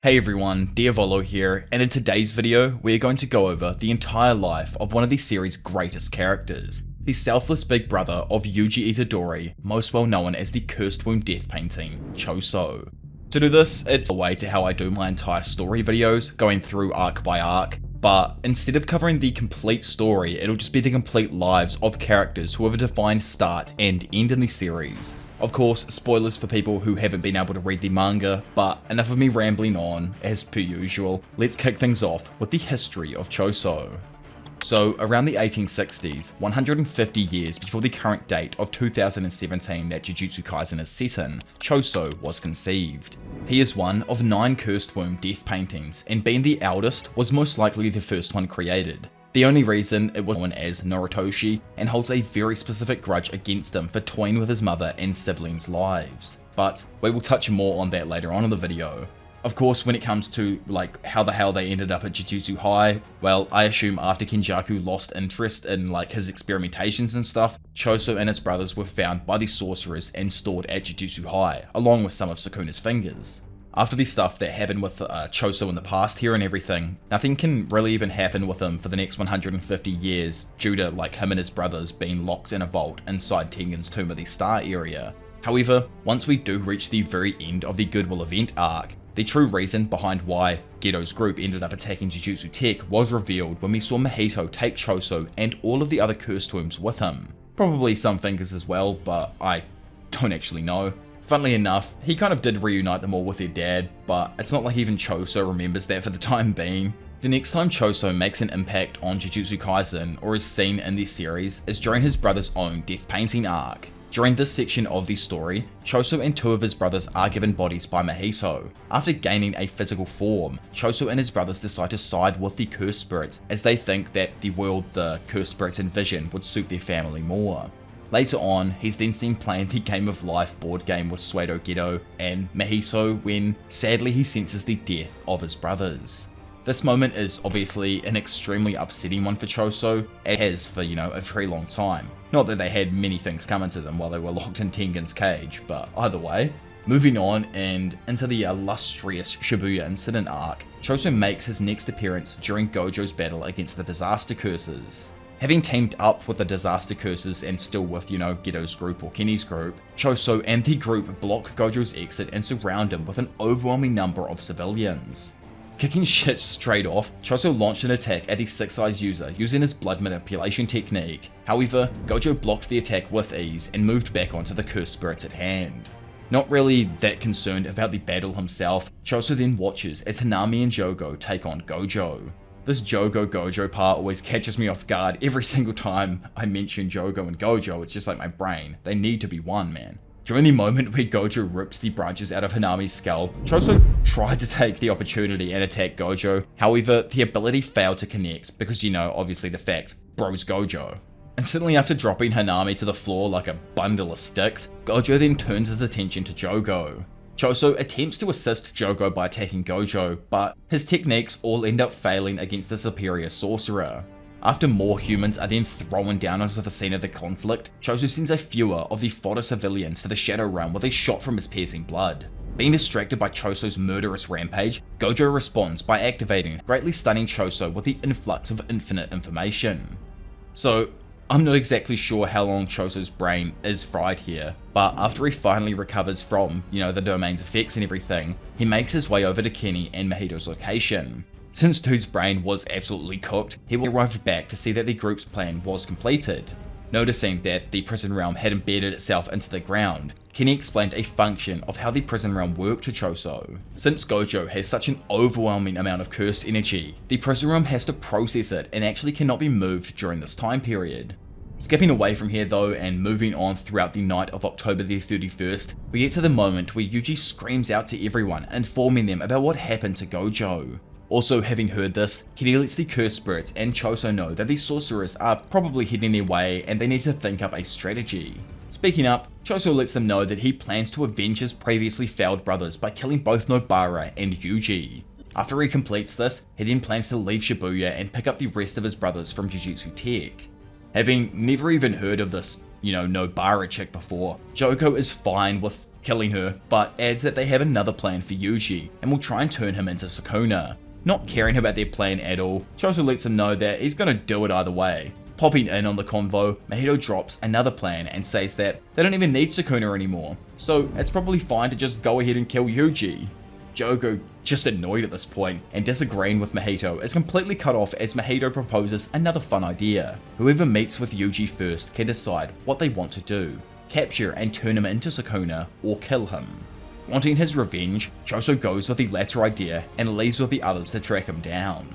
Hey everyone, Diavolo here, and in today's video, we're going to go over the entire life of one of the series' greatest characters, the selfless big brother of Yuji Itadori, most well known as the Cursed Wound Death Painting, Choso. To do this, it's a way to how I do my entire story videos, going through arc by arc, but instead of covering the complete story, it'll just be the complete lives of characters who have a defined start and end in the series. Of course, spoilers for people who haven't been able to read the manga, but enough of me rambling on, as per usual. Let's kick things off with the history of Choso. So, around the 1860s, 150 years before the current date of 2017 that Jujutsu Kaisen is set in, Choso was conceived. He is one of 9 Cursed Wound Death Paintings, and being the eldest, was most likely the first one created. The only reason it was known as Noritoshi, and holds a very specific grudge against him for toying with his mother and siblings' lives. But we will touch more on that later on in the video. Of course, when it comes to how the hell they ended up at Jujutsu High, well, I assume after Kenjaku lost interest in his experimentations and stuff, Choso and his brothers were found by the sorcerers and stored at Jujutsu High, along with some of Sukuna's fingers. After the stuff that happened with Choso in the past here and everything, nothing can really even happen with him for the next 150 years due to him and his brothers being locked in a vault inside Tengen's Tomb of the Star area. However, once we do reach the very end of the Goodwill Event arc, the true reason behind why Geto's group ended up attacking Jujutsu Tech was revealed when we saw Mahito take Choso and all of the other cursed wombs with him. Probably some fingers as well, but I don't actually know. Funnily enough, he kind of did reunite them all with their dad, but it's not like even Choso remembers that for the time being. The next time Choso makes an impact on Jujutsu Kaisen or is seen in the series is during his brother's own death painting arc. During this section of the story, Choso and 2 of his brothers are given bodies by Mahito. After gaining a physical form, Choso and his brothers decide to side with the cursed spirit as they think that the world the cursed spirits envision would suit their family more. Later on, he's then seen playing the Game of Life board game with Suedo Geto and Mahito when, sadly, he senses the death of his brothers. This moment is obviously an extremely upsetting one for Choso, and has for, a very long time. Not that they had many things coming to them while they were locked in Tengen's cage, but either way. Moving on and into the illustrious Shibuya Incident Arc, Choso makes his next appearance during Gojo's battle against the Disaster Curses. Having teamed up with the Disaster Curses and still with, Geto's group or Kenny's group, Choso and the group block Gojo's exit and surround him with an overwhelming number of civilians. Kicking shit straight off, Choso launched an attack at the Six Eyes user using his blood manipulation technique. However, Gojo blocked the attack with ease and moved back onto the cursed spirits at hand. Not really that concerned about the battle himself, Choso then watches as Hanami and Jogo take on Gojo. This Jogo-Gojo part always catches me off guard every single time I mention Jogo and Gojo. It's just like my brain. They need to be one, man. During the moment where Gojo rips the branches out of Hanami's skull, Choso tried to take the opportunity and attack Gojo. However, the ability failed to connect because, obviously the fact, bro's Gojo. Instantly after dropping Hanami to the floor like a bundle of sticks, Gojo then turns his attention to Jogo. Choso attempts to assist Jogo by attacking Gojo, but his techniques all end up failing against the superior sorcerer. After more humans are then thrown down onto the scene of the conflict, Choso sends a fewer of the fodder civilians to the Shadow Realm with a shot from his piercing blood. Being distracted by Choso's murderous rampage, Gojo responds by activating, greatly stunning Choso with the influx of infinite information. So, I'm not exactly sure how long Choso's brain is fried here, but after he finally recovers from, the domain's effects and everything, he makes his way over to Kenny and Mahito's location. Since dude's brain was absolutely cooked, he arrived back to see that the group's plan was completed. Noticing that the prison realm had embedded itself into the ground, Kenny explained a function of how the prison realm worked to Choso. Since Gojo has such an overwhelming amount of cursed energy, the prison realm has to process it and actually cannot be moved during this time period. Skipping away from here though and moving on throughout the night of October the 31st, we get to the moment where Yuji screams out to everyone, informing them about what happened to Gojo. Also, having heard this, Kenny lets the cursed spirits and Choso know that the sorcerers are probably heading their way and they need to think up a strategy. Speaking up, Choso lets them know that he plans to avenge his previously failed brothers by killing both Nobara and Yuji. After he completes this, he then plans to leave Shibuya and pick up the rest of his brothers from Jujutsu Tech. Having never even heard of this, Nobara chick before, Jogo is fine with killing her, but adds that they have another plan for Yuji and will try and turn him into Sukuna. Not caring about their plan at all, Choso lets him know that he's gonna do it either way. Popping in on the convo, Mahito drops another plan and says that they don't even need Sukuna anymore, so it's probably fine to just go ahead and kill Yuji. Jogo, just annoyed at this point and disagreeing with Mahito, is completely cut off as Mahito proposes another fun idea. Whoever meets with Yuji first can decide what they want to do: capture and turn him into Sukuna or kill him. Wanting his revenge, Choso goes with the latter idea and leaves with the others to track him down.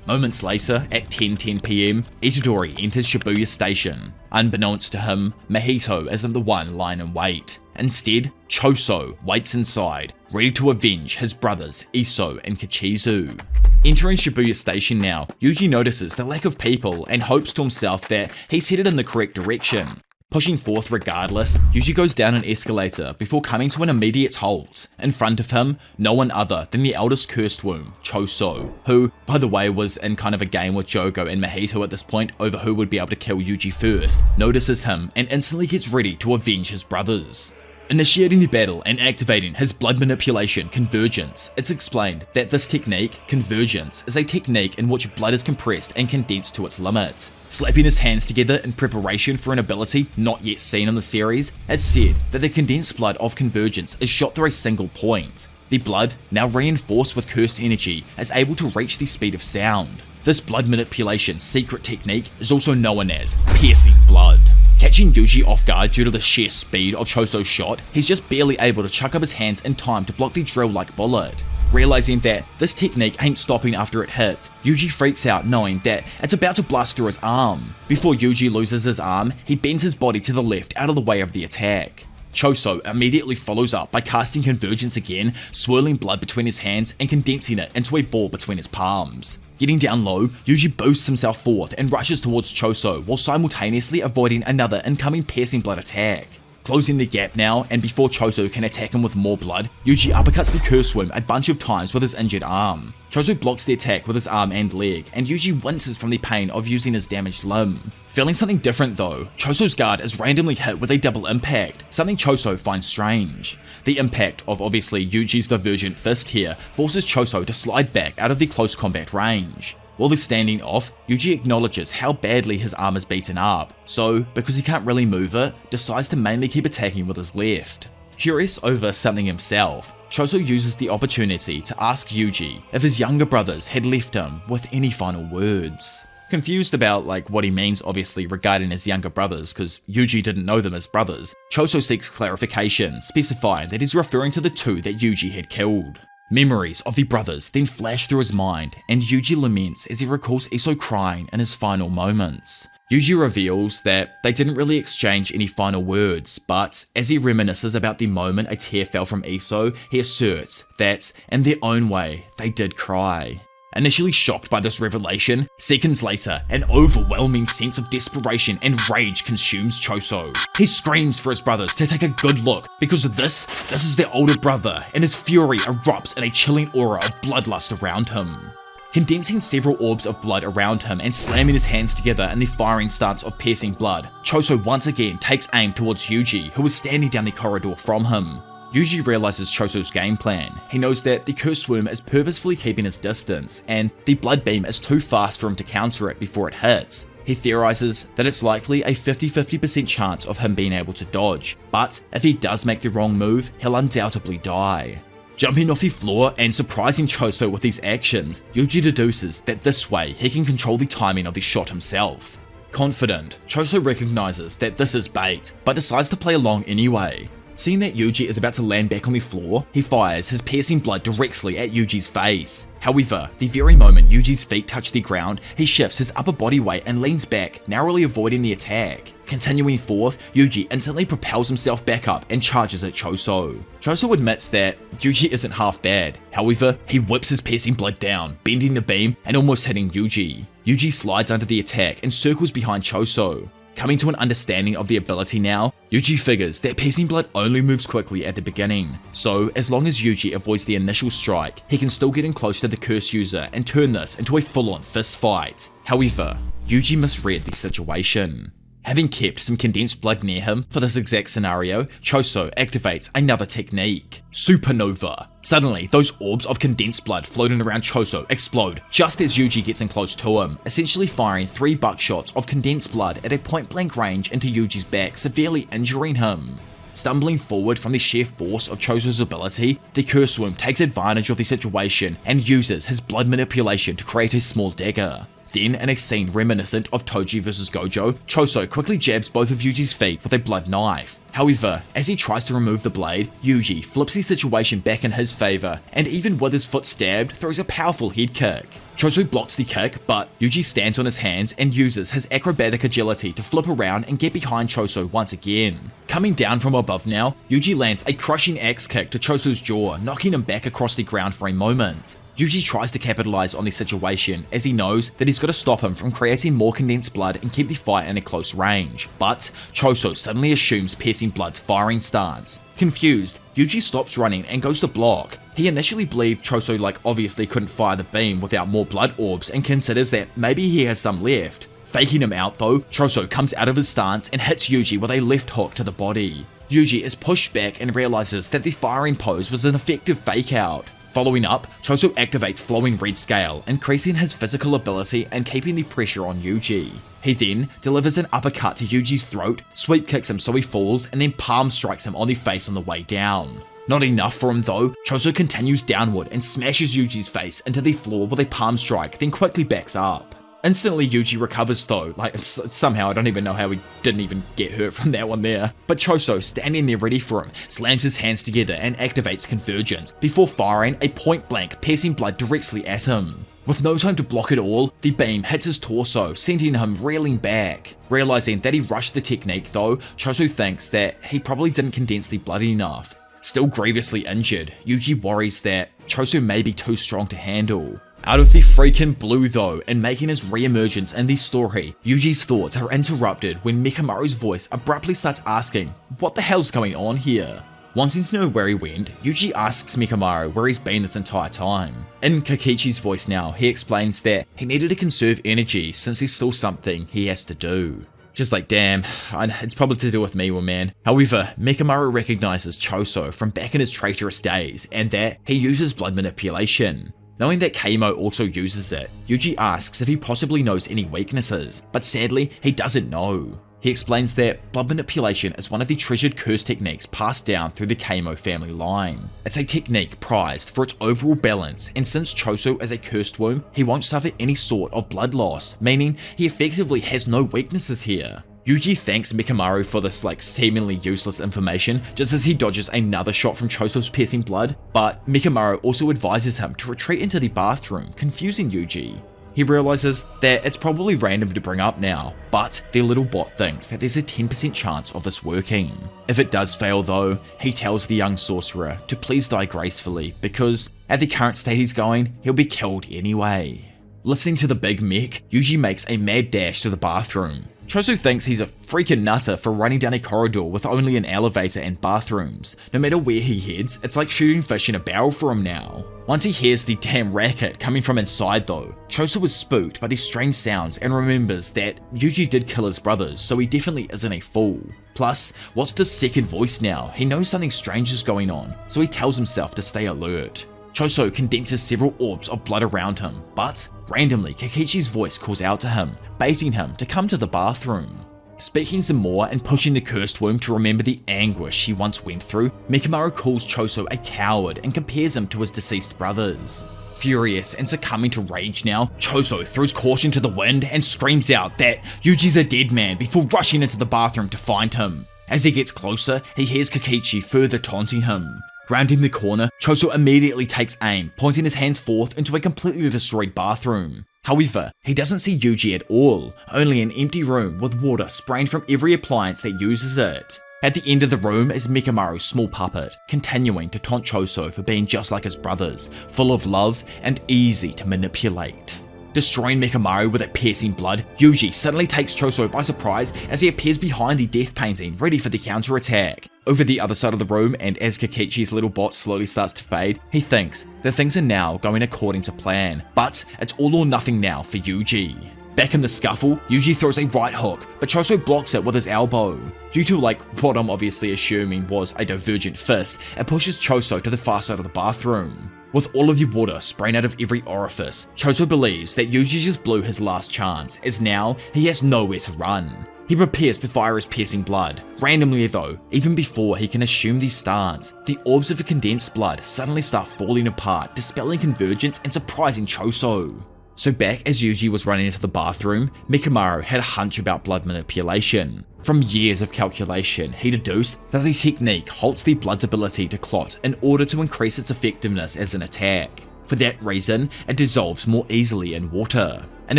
Moments later, at 10:10 PM, Itadori enters Shibuya Station. Unbeknownst to him, Mahito isn't the one lying in wait. Instead, Choso waits inside, ready to avenge his brothers Iso and Kichizu. Entering Shibuya Station now, Yuji notices the lack of people and hopes to himself that he's headed in the correct direction. Pushing forth regardless, Yuji goes down an escalator before coming to an immediate halt. In front of him, no one other than the eldest cursed womb, Choso, who, by the way, was in kind of a game with Jogo and Mahito at this point over who would be able to kill Yuji first, notices him and instantly gets ready to avenge his brothers. Initiating the battle and activating his blood manipulation Convergence, it's explained that this technique, Convergence, is a technique in which blood is compressed and condensed to its limit. Slapping his hands together in preparation for an ability not yet seen in the series, it's said that the condensed blood of Convergence is shot through a single point. The blood, now reinforced with curse energy, is able to reach the speed of sound. This blood manipulation secret technique is also known as piercing blood. Catching Yuji off guard due to the sheer speed of Choso's shot, he's just barely able to chuck up his hands in time to block the drill-like bullet. Realizing that this technique ain't stopping after it hits, Yuji freaks out knowing that it's about to blast through his arm. Before Yuji loses his arm, he bends his body to the left out of the way of the attack. Choso immediately follows up by casting Convergence again, swirling blood between his hands and condensing it into a ball between his palms. Getting down low, Yuji boosts himself forth and rushes towards Choso while simultaneously avoiding another incoming piercing blood attack. Closing the gap now, and before Choso can attack him with more blood, Yuji uppercuts the curse worm a bunch of times with his injured arm. Choso blocks the attack with his arm and leg, and Yuji winces from the pain of using his damaged limb. Feeling something different though, Choso's guard is randomly hit with a double impact, something Choso finds strange. The impact of obviously Yuji's divergent fist here forces Choso to slide back out of the close combat range. While they're standing off, Yuji acknowledges how badly his arm is beaten up, so, because he can't really move it, decides to mainly keep attacking with his left. Curious over something himself, Choso uses the opportunity to ask Yuji if his younger brothers had left him with any final words. Confused about what he means obviously regarding his younger brothers, because Yuji didn't know them as brothers, Choso seeks clarification, specifying that he's referring to the two that Yuji had killed. Memories of the brothers then flash through his mind, and Yuji laments as he recalls Iso crying in his final moments. Yuji reveals that they didn't really exchange any final words, but as he reminisces about the moment a tear fell from Iso, he asserts that, in their own way, they did cry. Initially shocked by this revelation, seconds later, an overwhelming sense of desperation and rage consumes Choso. He screams for his brothers to take a good look, because this is their older brother, and his fury erupts in a chilling aura of bloodlust around him. Condensing several orbs of blood around him and slamming his hands together in the firing stance of piercing blood, Choso once again takes aim towards Yuji, who is standing down the corridor from him. Yuji realizes Choso's game plan. He knows that the cursed worm is purposefully keeping his distance, and the blood beam is too fast for him to counter it before it hits. He theorizes that it's likely a 50-50% chance of him being able to dodge, but if he does make the wrong move, he'll undoubtedly die. Jumping off the floor and surprising Choso with these actions, Yuji deduces that this way he can control the timing of the shot himself. Confident, Choso recognizes that this is bait, but decides to play along anyway. Seeing that Yuji is about to land back on the floor, he fires his piercing blood directly at Yuji's face. However, the very moment Yuji's feet touch the ground, he shifts his upper body weight and leans back, narrowly avoiding the attack. Continuing forth, Yuji instantly propels himself back up and charges at Choso. Choso admits that Yuji isn't half bad. However, he whips his piercing blood down, bending the beam and almost hitting Yuji. Yuji slides under the attack and circles behind Choso. Coming to an understanding of the ability now, Yuji figures that piercing blood only moves quickly at the beginning, so as long as Yuji avoids the initial strike, he can still get in close to the curse user and turn this into a full-on fist fight. However, Yuji misread the situation. Having kept some condensed blood near him for this exact scenario, Choso activates another technique, Supernova. Suddenly, those orbs of condensed blood floating around Choso explode just as Yuji gets in close to him, essentially firing 3 buckshots of condensed blood at a point-blank range into Yuji's back, severely injuring him. Stumbling forward from the sheer force of Choso's ability, the Curse Worm takes advantage of the situation and uses his blood manipulation to create a small dagger. Then, in a scene reminiscent of Toji vs Gojo, Choso quickly jabs both of Yuji's feet with a blood knife. However, as he tries to remove the blade, Yuji flips the situation back in his favour, and even with his foot stabbed, throws a powerful head kick. Choso blocks the kick, but Yuji stands on his hands and uses his acrobatic agility to flip around and get behind Choso once again. Coming down from above now, Yuji lands a crushing axe kick to Choso's jaw, knocking him back across the ground for a moment. Yuji tries to capitalize on the situation as he knows that he's got to stop him from creating more condensed blood and keep the fight in a close range, but Choso suddenly assumes piercing blood's firing stance. Confused, Yuji stops running and goes to block. He initially believed Choso obviously couldn't fire the beam without more blood orbs and considers that maybe he has some left. Faking him out though, Choso comes out of his stance and hits Yuji with a left hook to the body. Yuji is pushed back and realizes that the firing pose was an effective fake out. Following up, Choso activates Flowing Red Scale, increasing his physical ability and keeping the pressure on Yuji. He then delivers an uppercut to Yuji's throat, sweep kicks him so he falls, and then palm strikes him on the face on the way down. Not enough for him though, Choso continues downward and smashes Yuji's face into the floor with a palm strike, then quickly backs up. Instantly Yuji recovers though, somehow I don't even know how he didn't even get hurt from that one there. But Choso, standing there ready for him, slams his hands together and activates Convergence, before firing a point-blank piercing blood directly at him. With no time to block it all, the beam hits his torso, sending him reeling back. Realizing that he rushed the technique though, Choso thinks that he probably didn't condense the blood enough. Still grievously injured, Yuji worries that Choso may be too strong to handle. Out of the freaking blue though, and making his re-emergence in the story, Yuji's thoughts are interrupted when Mikamaru's voice abruptly starts asking, what the hell's going on here? Wanting to know where he went, Yuji asks Mikamaru where he's been this entire time. In Kakichi's voice now, he explains that he needed to conserve energy since there's still something he has to do. Just damn, it's probably to do with me, man. However, Mikamaru recognizes Choso from back in his traitorous days, and that he uses blood manipulation. Knowing that Keimo also uses it, Yuji asks if he possibly knows any weaknesses, but sadly, he doesn't know. He explains that blood manipulation is one of the treasured curse techniques passed down through the Keimo family line. It's a technique prized for its overall balance, and since Choso is a cursed womb, he won't suffer any sort of blood loss, meaning he effectively has no weaknesses here. Yuji thanks Mikamaru for this seemingly useless information just as he dodges another shot from Choso's piercing blood, but Mikamaru also advises him to retreat into the bathroom, confusing Yuji. He realizes that it's probably random to bring up now, but the little bot thinks that there's a 10% chance of this working. If it does fail though, he tells the young sorcerer to please die gracefully because at the current state he's going, he'll be killed anyway. Listening to the big mech, Yuji makes a mad dash to the bathroom. Choso thinks he's a freaking nutter for running down a corridor with only an elevator and bathrooms. No matter where he heads, it's like shooting fish in a barrel for him now. Once he hears the damn racket coming from inside though, Choso was spooked by these strange sounds and remembers that Yuji did kill his brothers, so he definitely isn't a fool. Plus, what's the second voice now? He knows something strange is going on, so he tells himself to stay alert. Choso condenses several orbs of blood around him, but randomly Kakichi's voice calls out to him, baiting him to come to the bathroom. Speaking some more and pushing the cursed womb to remember the anguish he once went through, Mikamaru calls Choso a coward and compares him to his deceased brothers. Furious and succumbing to rage now, Choso throws caution to the wind and screams out that Yuji's a dead man before rushing into the bathroom to find him. As he gets closer, he hears Kakichi further taunting him. Rounding the corner, Choso immediately takes aim, pointing his hands forth into a completely destroyed bathroom. However, he doesn't see Yuji at all, only an empty room with water spraying from every appliance that uses it. At the end of the room is Mikamaru's small puppet, continuing to taunt Choso for being just like his brothers, full of love and easy to manipulate. Destroying Mikamaru with a piercing blood, Yuji suddenly takes Choso by surprise as he appears behind the death painting, ready for the counterattack. Over the other side of the room, and as Kakichi's little bot slowly starts to fade, he thinks that things are now going according to plan, but it's all or nothing now for Yuji. Back in the scuffle, Yuji throws a right hook, but Choso blocks it with his elbow. Due to what I'm obviously assuming was a divergent fist, it pushes Choso to the far side of the bathroom. With all of the water spraying out of every orifice, Choso believes that Yuji just blew his last chance, as now he has nowhere to run. He prepares to fire his piercing blood. Randomly though, even before he can assume the stance, the orbs of the condensed blood suddenly start falling apart, dispelling convergence and surprising Choso. So back as Yuji was running into the bathroom, Mikamaru had a hunch about blood manipulation. From years of calculation, he deduced that the technique halts the blood's ability to clot in order to increase its effectiveness as an attack. For that reason, it dissolves more easily in water. In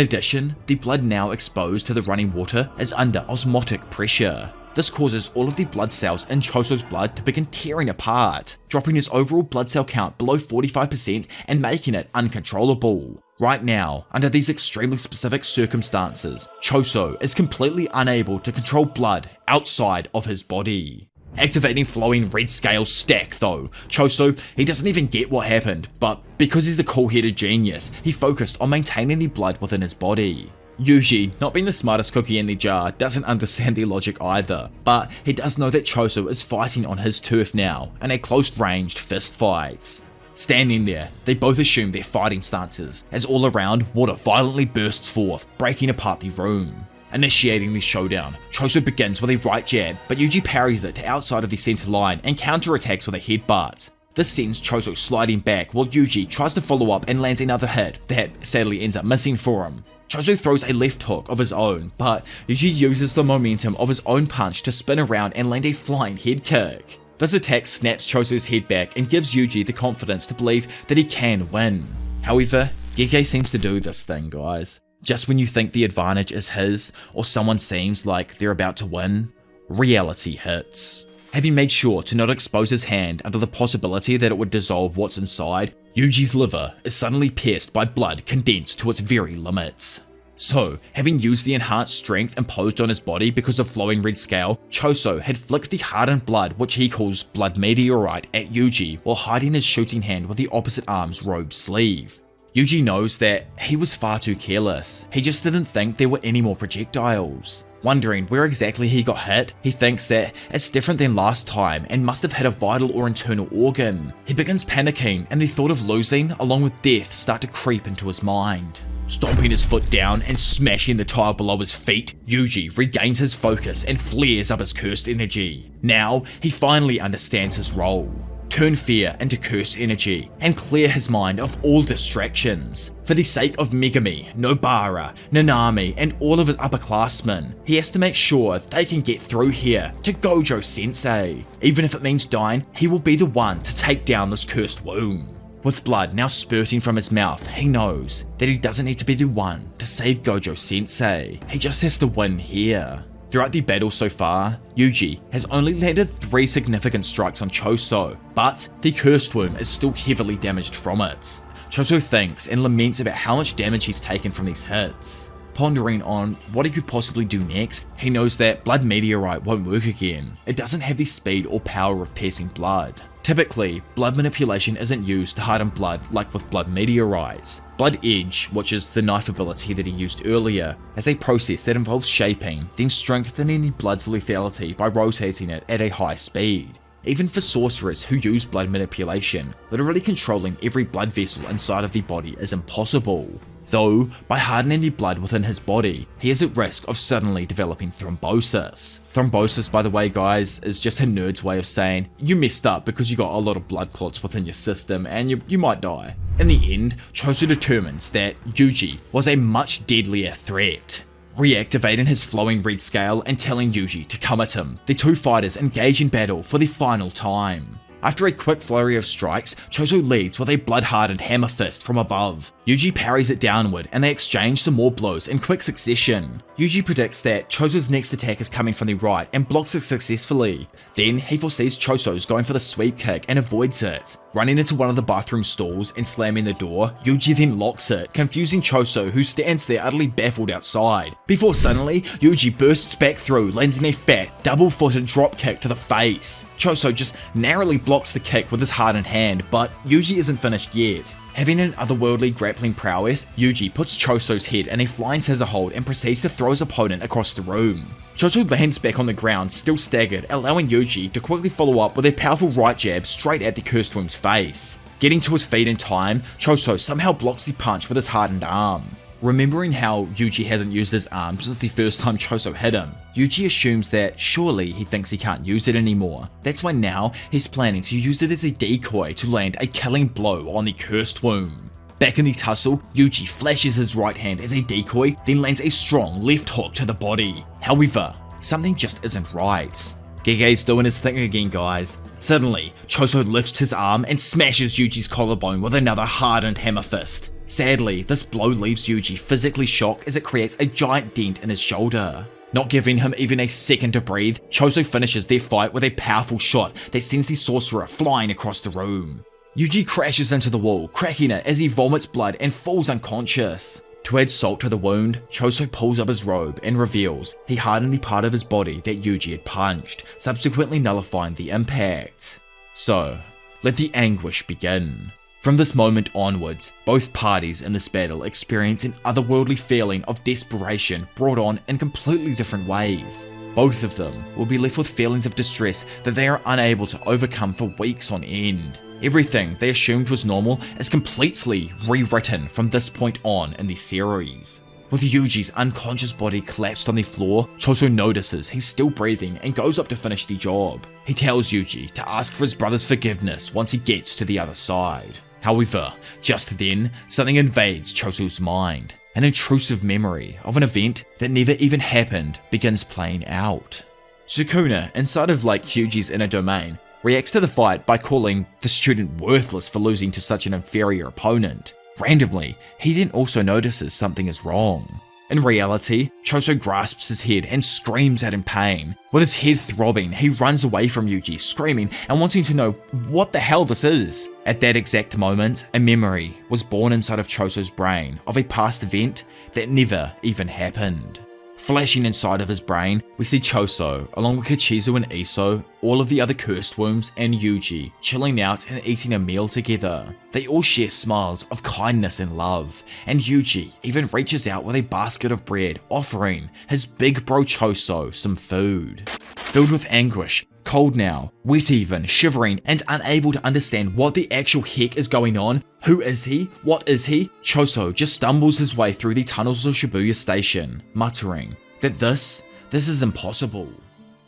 addition, the blood now exposed to the running water is under osmotic pressure. This causes all of the blood cells in Choso's blood to begin tearing apart, dropping his overall blood cell count below 45% and making it uncontrollable. Right now, under these extremely specific circumstances, Choso is completely unable to control blood outside of his body. Activating flowing red scale stack though, Choso, he doesn't even get what happened, but because he's a cool-headed genius, he focused on maintaining the blood within his body. Yuji, not being the smartest cookie in the jar, doesn't understand the logic either, but he does know that Choso is fighting on his turf now, in a close-ranged fist fight. Standing there, they both assume their fighting stances, as all around, water violently bursts forth, breaking apart the room. Initiating the showdown, Choso begins with a right jab, but Yuji parries it to outside of the center line and counterattacks with a headbutt. This sends Choso sliding back while Yuji tries to follow up and lands another hit that sadly ends up missing for him. Choso throws a left hook of his own, but Yuji uses the momentum of his own punch to spin around and land a flying head kick. This attack snaps Choso's head back and gives Yuji the confidence to believe that he can win. However, Gege seems to do this thing, guys. Just when you think the advantage is his, or someone seems like they're about to win, reality hits. Having made sure to not expose his hand under the possibility that it would dissolve what's inside, Yuji's liver is suddenly pierced by blood condensed to its very limits. So, having used the enhanced strength imposed on his body because of flowing red scale, Choso had flicked the hardened blood, which he calls blood meteorite, at Yuji while hiding his shooting hand with the opposite arm's robe sleeve. Yuji knows that he was far too careless. He just didn't think there were any more projectiles. Wondering where exactly he got hit, he thinks that it's different than last time and must have hit a vital or internal organ. He begins panicking and the thought of losing along with death start to creep into his mind. Stomping his foot down and smashing the tile below his feet, Yuji regains his focus and flares up his cursed energy. Now, he finally understands his role. Turn fear into cursed energy, and clear his mind of all distractions. For the sake of Megami, Nobara, Nanami, and all of his upperclassmen, he has to make sure they can get through here to Gojo Sensei. Even if it means dying, he will be the one to take down this cursed womb. With blood now spurting from his mouth, he knows that he doesn't need to be the one to save Gojo Sensei. He just has to win here. Throughout the battle so far, Yuji has only landed 3 significant strikes on Choso, but the cursed womb is still heavily damaged from it. Choso thinks and laments about how much damage he's taken from these hits. Pondering on what he could possibly do next, he knows that blood meteorite won't work again. It doesn't have the speed or power of piercing blood. Typically, blood manipulation isn't used to harden blood like with blood meteorites. Blood edge, which is the knife ability that he used earlier, is a process that involves shaping, then strengthening the blood's lethality by rotating it at a high speed. Even for sorcerers who use blood manipulation, literally controlling every blood vessel inside of the body is impossible. Though, by hardening the blood within his body, he is at risk of suddenly developing thrombosis. Thrombosis, by the way guys, is just a nerd's way of saying you messed up because you got a lot of blood clots within your system and you might die. In the end, Choso determines that Yuji was a much deadlier threat. Reactivating his flowing red scale and telling Yuji to come at him, the two fighters engage in battle for the final time. After a quick flurry of strikes, Choso leads with a blood-hardened hammer fist from above. Yuji parries it downward and they exchange some more blows in quick succession. Yuji predicts that Choso's next attack is coming from the right and blocks it successfully. Then he foresees Choso's going for the sweep kick and avoids it. Running into one of the bathroom stalls and slamming the door, Yuji then locks it, confusing Choso who stands there utterly baffled outside. Before suddenly, Yuji bursts back through, landing a fat, double-footed drop kick to the face. Choso just narrowly blocks the kick with his hardened hand, but Yuji isn't finished yet. Having an otherworldly grappling prowess, Yuji puts Choso's head in a flying scissor hold and proceeds to throw his opponent across the room. Choso lands back on the ground, still staggered, allowing Yuji to quickly follow up with a powerful right jab straight at the cursed womb's face. Getting to his feet in time, Choso somehow blocks the punch with his hardened arm. Remembering how Yuji hasn't used his arm since the first time Choso hit him, Yuji assumes that surely he thinks he can't use it anymore. That's why now he's planning to use it as a decoy to land a killing blow on the cursed womb. Back in the tussle, Yuji flashes his right hand as a decoy, then lands a strong left hook to the body. However, something just isn't right. Gege's doing his thing again, guys. Suddenly, Choso lifts his arm and smashes Yuji's collarbone with another hardened hammer fist. Sadly, this blow leaves Yuji physically shocked as it creates a giant dent in his shoulder. Not giving him even a second to breathe, Choso finishes their fight with a powerful shot that sends the sorcerer flying across the room. Yuji crashes into the wall, cracking it as he vomits blood and falls unconscious. To add salt to the wound, Choso pulls up his robe and reveals he hardened the part of his body that Yuji had punched, subsequently nullifying the impact. So, let the anguish begin. From this moment onwards, both parties in this battle experience an otherworldly feeling of desperation brought on in completely different ways. Both of them will be left with feelings of distress that they are unable to overcome for weeks on end. Everything they assumed was normal is completely rewritten from this point on in the series. With Yuji's unconscious body collapsed on the floor, Choso notices he's still breathing and goes up to finish the job. He tells Yuji to ask for his brother's forgiveness once he gets to the other side. However, just then, something invades Choso's mind. An intrusive memory of an event that never even happened begins playing out. Sukuna, inside of Yuji's inner domain, reacts to the fight by calling the student worthless for losing to such an inferior opponent. Randomly, he then also notices something is wrong. In reality, Choso grasps his head and screams out in pain. With his head throbbing, he runs away from Yuji, screaming and wanting to know what the hell this is. At that exact moment, a memory was born inside of Choso's brain of a past event that never even happened. Flashing inside of his brain, we see Choso, along with Kichizu and Iso, all of the other cursed wombs, and Yuji, chilling out and eating a meal together. They all share smiles of kindness and love, and Yuji even reaches out with a basket of bread, offering his big bro Choso some food. Filled with anguish, cold now, wet even, shivering, and unable to understand what the actual heck is going on. Who is he? What is he? Choso just stumbles his way through the tunnels of Shibuya Station, muttering that this is impossible.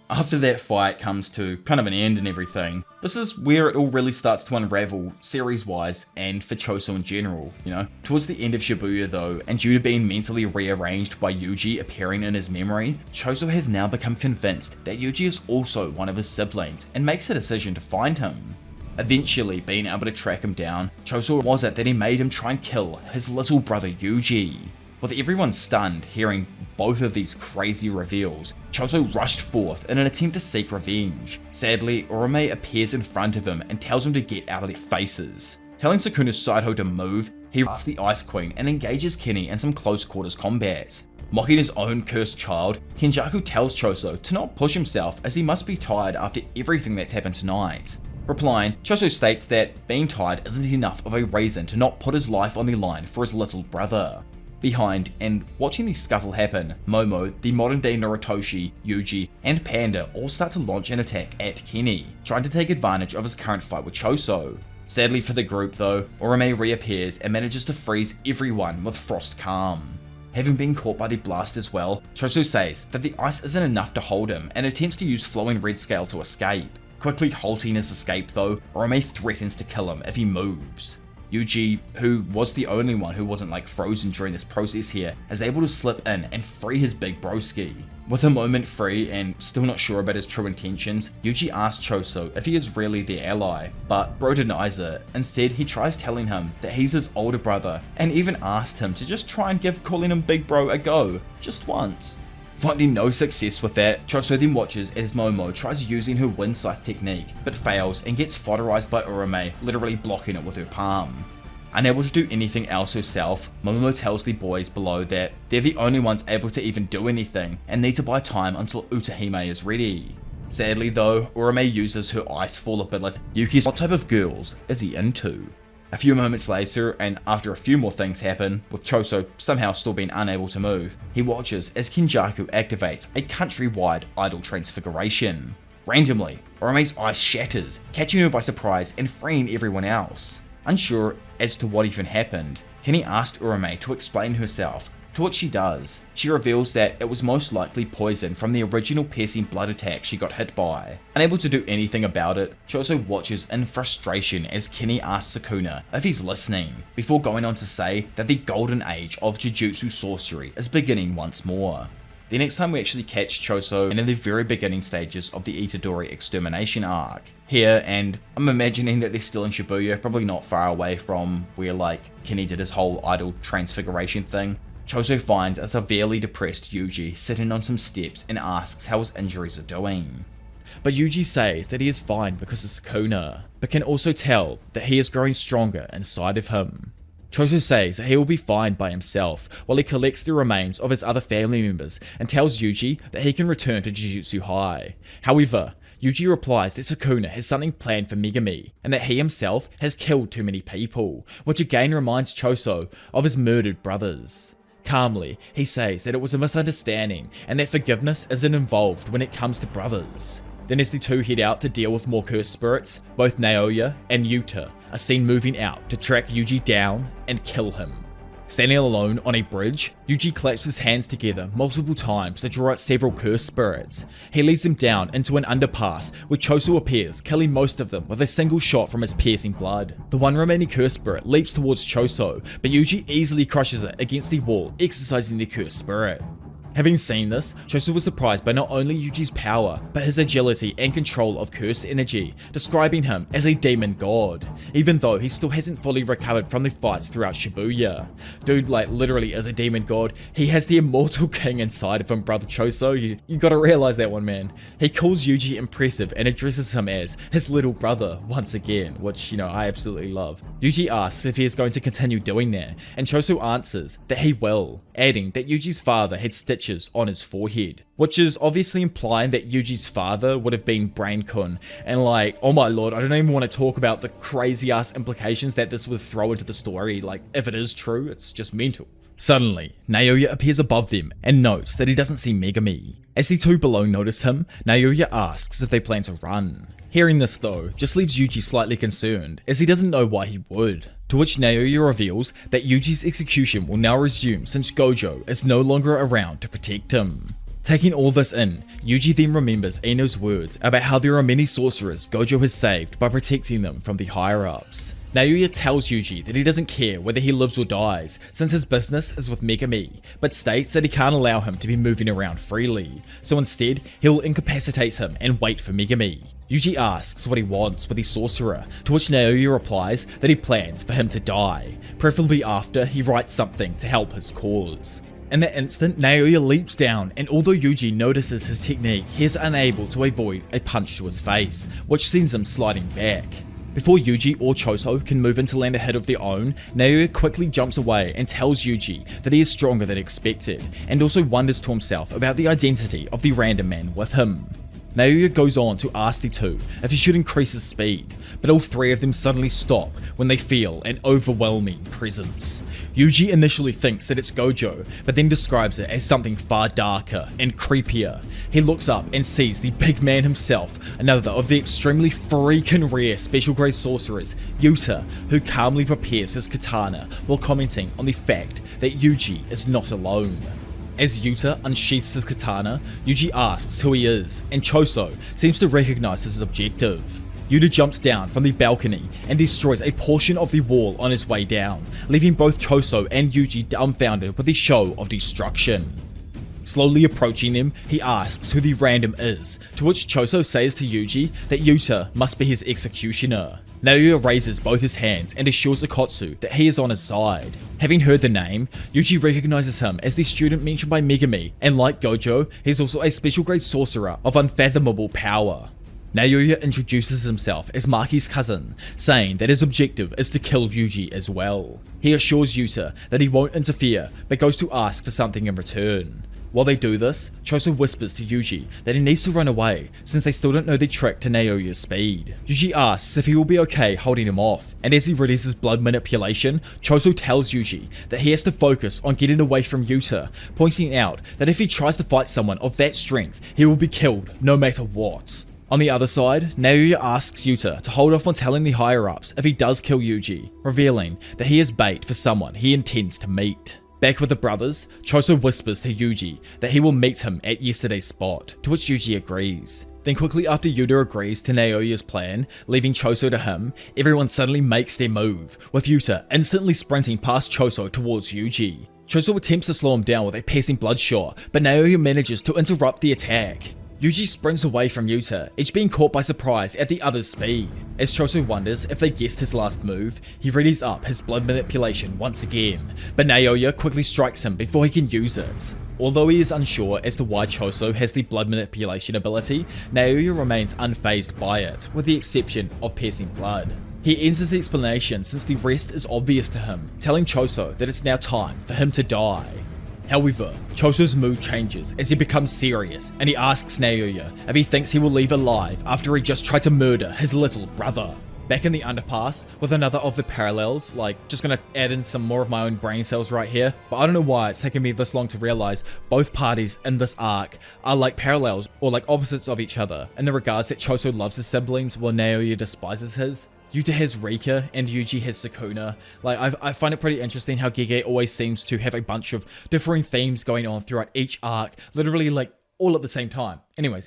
After that fight comes to kind of an end and everything, this is where it all really starts to unravel series-wise and for Choso in general, Towards the end of Shibuya though, and due to being mentally rearranged by Yuji appearing in his memory, Choso has now become convinced that Yuji is also one of his siblings and makes a decision to find him. Eventually being able to track him down, Choso was it that he made him try and kill his little brother Yuji. With everyone stunned hearing both of these crazy reveals, Choso rushed forth in an attempt to seek revenge. Sadly, Orome appears in front of him and tells him to get out of their faces. Telling Sukuna's Saito to move, he asks the Ice Queen and engages Kenny in some close quarters combat. Mocking his own cursed child, Kenjaku tells Choso to not push himself as he must be tired after everything that's happened tonight. Replying, Choso states that being tired isn't enough of a reason to not put his life on the line for his little brother. Behind and watching the scuffle happen, Momo, the modern day Noritoshi, Yuji, and Panda all start to launch an attack at Kenny, trying to take advantage of his current fight with Choso. Sadly for the group though, Orome reappears and manages to freeze everyone with Frost Calm. Having been caught by the blast as well, Choso says that the ice isn't enough to hold him and attempts to use Flowing Red Scale to escape. Quickly halting his escape though, Orome threatens to kill him if he moves. Yuji, who was the only one who wasn't frozen during this process here, is able to slip in and free his big broski. With a moment free and still not sure about his true intentions, Yuji asks Choso if he is really their ally, but bro denies it. Instead, he tries telling him that he's his older brother and even asked him to just try and give calling him big bro a go, just once. Finding no success with that, Choso then watches as Momo tries using her wind scythe technique, but fails and gets fodderized by Orome, literally blocking it with her palm. Unable to do anything else herself, Momo tells the boys below that they're the only ones able to even do anything and need to buy time until Utahime is ready. Sadly though, Orome uses her ice fall ability. Yuki's what type of girls is he into? A few moments later, and after a few more things happen, with Choso somehow still being unable to move, he watches as Kenjaku activates a countrywide idol transfiguration. Randomly, Orome's ice shatters, catching her by surprise and freeing everyone else. Unsure as to what even happened, Kenny asked Urome to explain herself, to which she does. She reveals that it was most likely poison from the original piercing blood attack she got hit by. Unable to do anything about it, Choso watches in frustration as Kenny asks Sukuna if he's listening, before going on to say that the golden age of Jujutsu sorcery is beginning once more. The next time we actually catch Choso and in the very beginning stages of the Itadori Extermination Arc. Here, and I'm imagining that they're still in Shibuya, probably not far away from where like Kenny did his whole idol transfiguration thing. Choso finds a severely depressed Yuji sitting on some steps and asks how his injuries are doing. But Yuji says that he is fine because of Sukuna, but can also tell that he is growing stronger inside of him. Choso says that he will be fine by himself while he collects the remains of his other family members and tells Yuji that he can return to Jujutsu High. However, Yuji replies that Sukuna has something planned for Megami and that he himself has killed too many people, which again reminds Choso of his murdered brothers. Calmly, he says that it was a misunderstanding and that forgiveness isn't involved when it comes to brothers. Then as the two head out to deal with more cursed spirits, both Naoya and Yuta are seen moving out to track Yuji down and kill him. Standing alone on a bridge, Yuji claps his hands together multiple times to draw out several cursed spirits. He leads them down into an underpass where Choso appears, killing most of them with a single shot from his piercing blood. The one remaining cursed spirit leaps towards Choso, but Yuji easily crushes it against the wall, exorcising the cursed spirit. Having seen this, Choso was surprised by not only Yuji's power, but his agility and control of cursed energy, describing him as a demon god, even though he still hasn't fully recovered from the fights throughout Shibuya. Dude like literally is a demon god, he has the immortal king inside of him, brother Choso, you gotta realize that one, man. He calls Yuji impressive and addresses him as his little brother once again, which, you know, I absolutely love. Yuji asks if he is going to continue doing that, and Choso answers that he will, adding that Yuji's father had stitched on his forehead, which is obviously implying that Yuji's father would have been Brain-kun, and like, oh my lord, I don't even want to talk about the crazy ass implications that this would throw into the story. Like, if it is true, it's just mental. Suddenly, Naoya appears above them and notes that he doesn't see Megami. As the two below notice him, Naoya asks if they plan to run. Hearing this though, just leaves Yuji slightly concerned, as he doesn't know why he would. To which Naoya reveals that Yuji's execution will now resume since Gojo is no longer around to protect him. Taking all this in, Yuji then remembers Ino's words about how there are many sorcerers Gojo has saved by protecting them from the higher-ups. Naoya tells Yuji that he doesn't care whether he lives or dies, since his business is with Megami, but states that he can't allow him to be moving around freely, so instead he will incapacitate him and wait for Megami. Yuji asks what he wants with the sorcerer, to which Naoya replies that he plans for him to die, preferably after he writes something to help his cause. In that instant, Naoya leaps down, and although Yuji notices his technique, he is unable to avoid a punch to his face, which sends him sliding back. Before Yuji or Choso can move into land ahead of their own, Naoya quickly jumps away and tells Yuji that he is stronger than expected, and also wonders to himself about the identity of the random man with him. Naoya goes on to ask the two if he should increase his speed, but all three of them suddenly stop when they feel an overwhelming presence. Yuji initially thinks that it's Gojo, but then describes it as something far darker and creepier. He looks up and sees the big man himself, another of the extremely freaking rare special grade sorcerers, Yuta, who calmly prepares his katana while commenting on the fact that Yuji is not alone. As Yuta unsheaths his katana, Yuji asks who he is, and Choso seems to recognize his objective. Yuta jumps down from the balcony and destroys a portion of the wall on his way down, leaving both Choso and Yuji dumbfounded with the show of destruction. Slowly approaching them, he asks who the random is, to which Choso says to Yuji that Yuta must be his executioner. Naoya raises both his hands and assures Akotsu that he is on his side. Having heard the name, Yuji recognizes him as the student mentioned by Megami, and like Gojo, he's also a special grade sorcerer of unfathomable power. Naoya introduces himself as Maki's cousin, saying that his objective is to kill Yuji as well. He assures Yuta that he won't interfere, but goes to ask for something in return. While they do this, Choso whispers to Yuji that he needs to run away since they still don't know the trick to Naoya's speed. Yuji asks if he will be okay holding him off, and as he releases blood manipulation, Choso tells Yuji that he has to focus on getting away from Yuta, pointing out that if he tries to fight someone of that strength, he will be killed no matter what. On the other side, Naoya asks Yuta to hold off on telling the higher-ups if he does kill Yuji, revealing that he is bait for someone he intends to meet. Back with the brothers, Choso whispers to Yuji that he will meet him at yesterday's spot, to which Yuji agrees. Then quickly after Yuta agrees to Naoya's plan, leaving Choso to him, everyone suddenly makes their move, with Yuta instantly sprinting past Choso towards Yuji. Choso attempts to slow him down with a piercing bloodshot, but Naoya manages to interrupt the attack. Yuji sprints away from Yuta, each being caught by surprise at the other's speed. As Choso wonders if they guessed his last move, he readies up his blood manipulation once again, but Naoya quickly strikes him before he can use it. Although he is unsure as to why Choso has the blood manipulation ability, Naoya remains unfazed by it, with the exception of piercing blood. He ends his explanation since the rest is obvious to him, telling Choso that it's now time for him to die. However, Choso's mood changes as he becomes serious, and he asks Naoya if he thinks he will leave alive after he just tried to murder his little brother. Back in the underpass, with another of the parallels, just gonna add in some more of my own brain cells right here, but I don't know why it's taken me this long to realize both parties in this arc are like parallels, or like opposites of each other, in the regards that Choso loves his siblings while Naoya despises his. Yuta has Rika and Yuji has Sukuna. I find it pretty interesting how Gege always seems to have a bunch of differing themes going on throughout each arc, literally all at the same time. Anyways,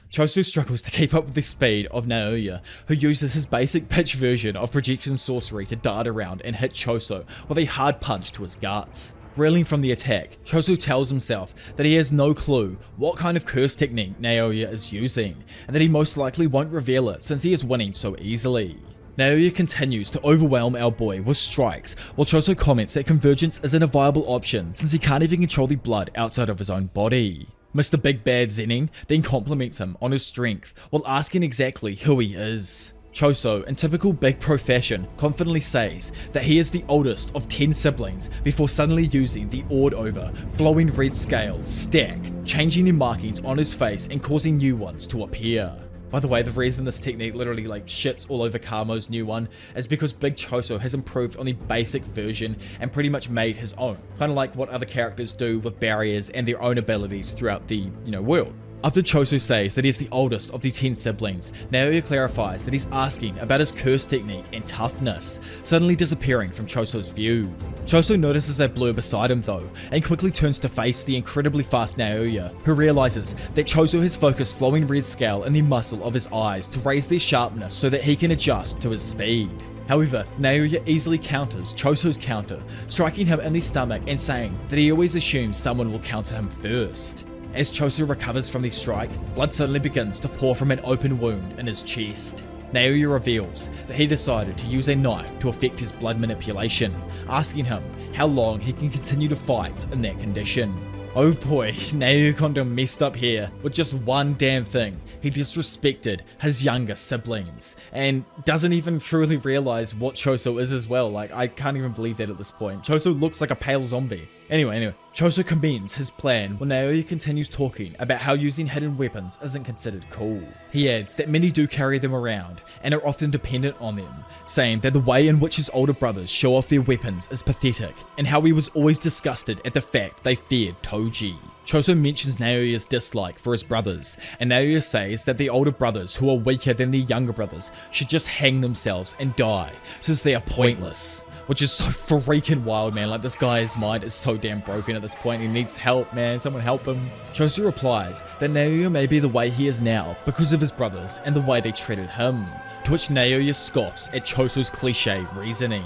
Choso struggles to keep up with the speed of Naoya, who uses his basic pitch version of projection sorcery to dart around and hit Choso with a hard punch to his guts. Reeling from the attack, Choso tells himself that he has no clue what kind of curse technique Naoya is using, and that he most likely won't reveal it since he is winning so easily. Naoya continues to overwhelm our boy with strikes, while Choso comments that convergence isn't a viable option since he can't even control the blood outside of his own body. Mr. Big Bad Zenin then compliments him on his strength while asking exactly who he is. Choso, in typical big bro fashion, confidently says that he is the oldest of 10 siblings before suddenly using the awed over, flowing red scale stack, changing the markings on his face and causing new ones to appear. By the way, the reason this technique literally shits all over Kamo's new one is because Big Choso has improved on the basic version and pretty much made his own, kind of like what other characters do with barriers and their own abilities throughout the, world. After Choso says that he is the oldest of the 10 siblings, Naoya clarifies that he's asking about his curse technique and toughness, suddenly disappearing from Choso's view. Choso notices a blur beside him though, and quickly turns to face the incredibly fast Naoya, who realizes that Choso has focused flowing red scale in the muscle of his eyes to raise their sharpness so that he can adjust to his speed. However, Naoya easily counters Choso's counter, striking him in the stomach and saying that he always assumes someone will counter him first. As Choso recovers from the strike, blood suddenly begins to pour from an open wound in his chest. Naoya reveals that he decided to use a knife to effect his blood manipulation, asking him how long he can continue to fight in that condition. Oh boy, Naoya kinda messed up here with just one damn thing. He disrespected his younger siblings and doesn't even truly realize what Choso is as well. I can't even believe that at this point. Choso looks like a pale zombie. Anyway, Choso commends his plan while Naoya continues talking about how using hidden weapons isn't considered cool. He adds that many do carry them around and are often dependent on them, saying that the way in which his older brothers show off their weapons is pathetic, and how he was always disgusted at the fact they feared Toji. Choso mentions Naoya's dislike for his brothers, and Naoya says that the older brothers who are weaker than their younger brothers should just hang themselves and die, since they are pointless. Which is so freaking wild, man. This guy's mind is so damn broken at this point. He needs help, man. Someone help him. Choso replies that Naoya may be the way he is now because of his brothers and the way they treated him, to which Naoya scoffs at Choso's cliche reasoning.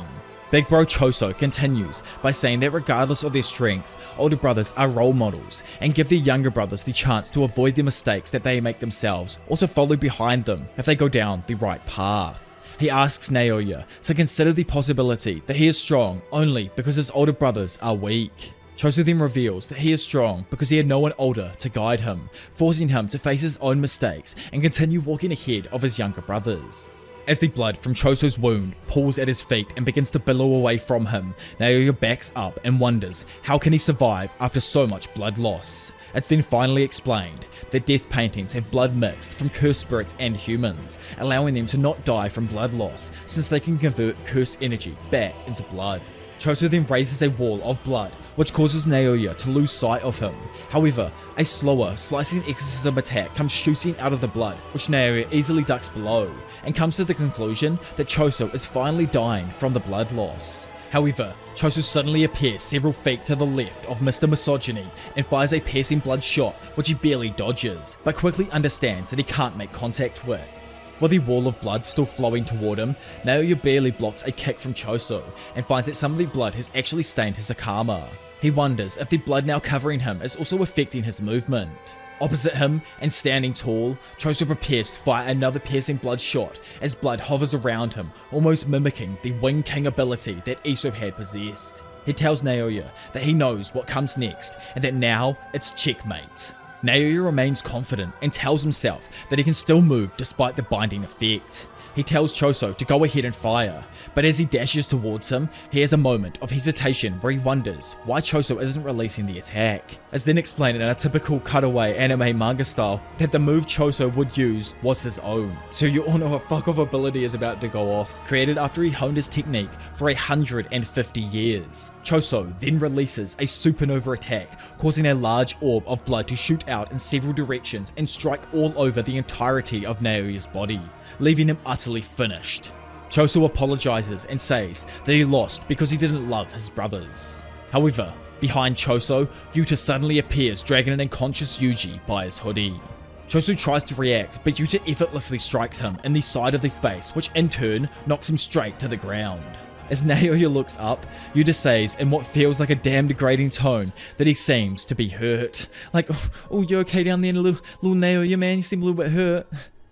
Big Bro Choso continues by saying that regardless of their strength, older brothers are role models and give their younger brothers the chance to avoid the mistakes that they make themselves or to follow behind them if they go down the right path. He asks Naoya to consider the possibility that he is strong only because his older brothers are weak. Choso then reveals that he is strong because he had no one older to guide him, forcing him to face his own mistakes and continue walking ahead of his younger brothers. As the blood from Choso's wound pools at his feet and begins to billow away from him, Naoya backs up and wonders how can he survive after so much blood loss. It's then finally explained that death paintings have blood mixed from cursed spirits and humans, allowing them to not die from blood loss since they can convert cursed energy back into blood. Choso then raises a wall of blood, which causes Naoya to lose sight of him. However, a slower, slicing exorcism attack comes shooting out of the blood, which Naoya easily ducks below, and comes to the conclusion that Choso is finally dying from the blood loss. However, Choso suddenly appears several feet to the left of Mr. Misogyny and fires a piercing blood shot, which he barely dodges, but quickly understands that he can't make contact with. With the wall of blood still flowing toward him, Naoya barely blocks a kick from Choso and finds that some of the blood has actually stained his akama. He wonders if the blood now covering him is also affecting his movement. Opposite him, and standing tall, Choso prepares to fire another piercing blood shot as blood hovers around him, almost mimicking the Wing King ability that Iso had possessed. He tells Naoya that he knows what comes next and that now it's checkmate. Naoya remains confident and tells himself that he can still move despite the binding effect. He tells Choso to go ahead and fire, but as he dashes towards him, he has a moment of hesitation where he wonders why Choso isn't releasing the attack. It's then explained in a typical cutaway anime manga style that the move Choso would use was his own. So you all know a fuck off ability is about to go off, created after he honed his technique for 150 years. Choso then releases a supernova attack, causing a large orb of blood to shoot out in several directions and strike all over the entirety of Naoya's body, leaving him utterly finished. Choso apologizes and says that he lost because he didn't love his brothers. However, behind Choso, Yuta suddenly appears dragging an unconscious Yuji by his hoodie. Choso tries to react, but Yuta effortlessly strikes him in the side of the face, which in turn knocks him straight to the ground. As Naoya looks up, Yuta says in what feels like a damn degrading tone that he seems to be hurt. Like, oh, you okay down there, little Naoya man? You seem a little bit hurt.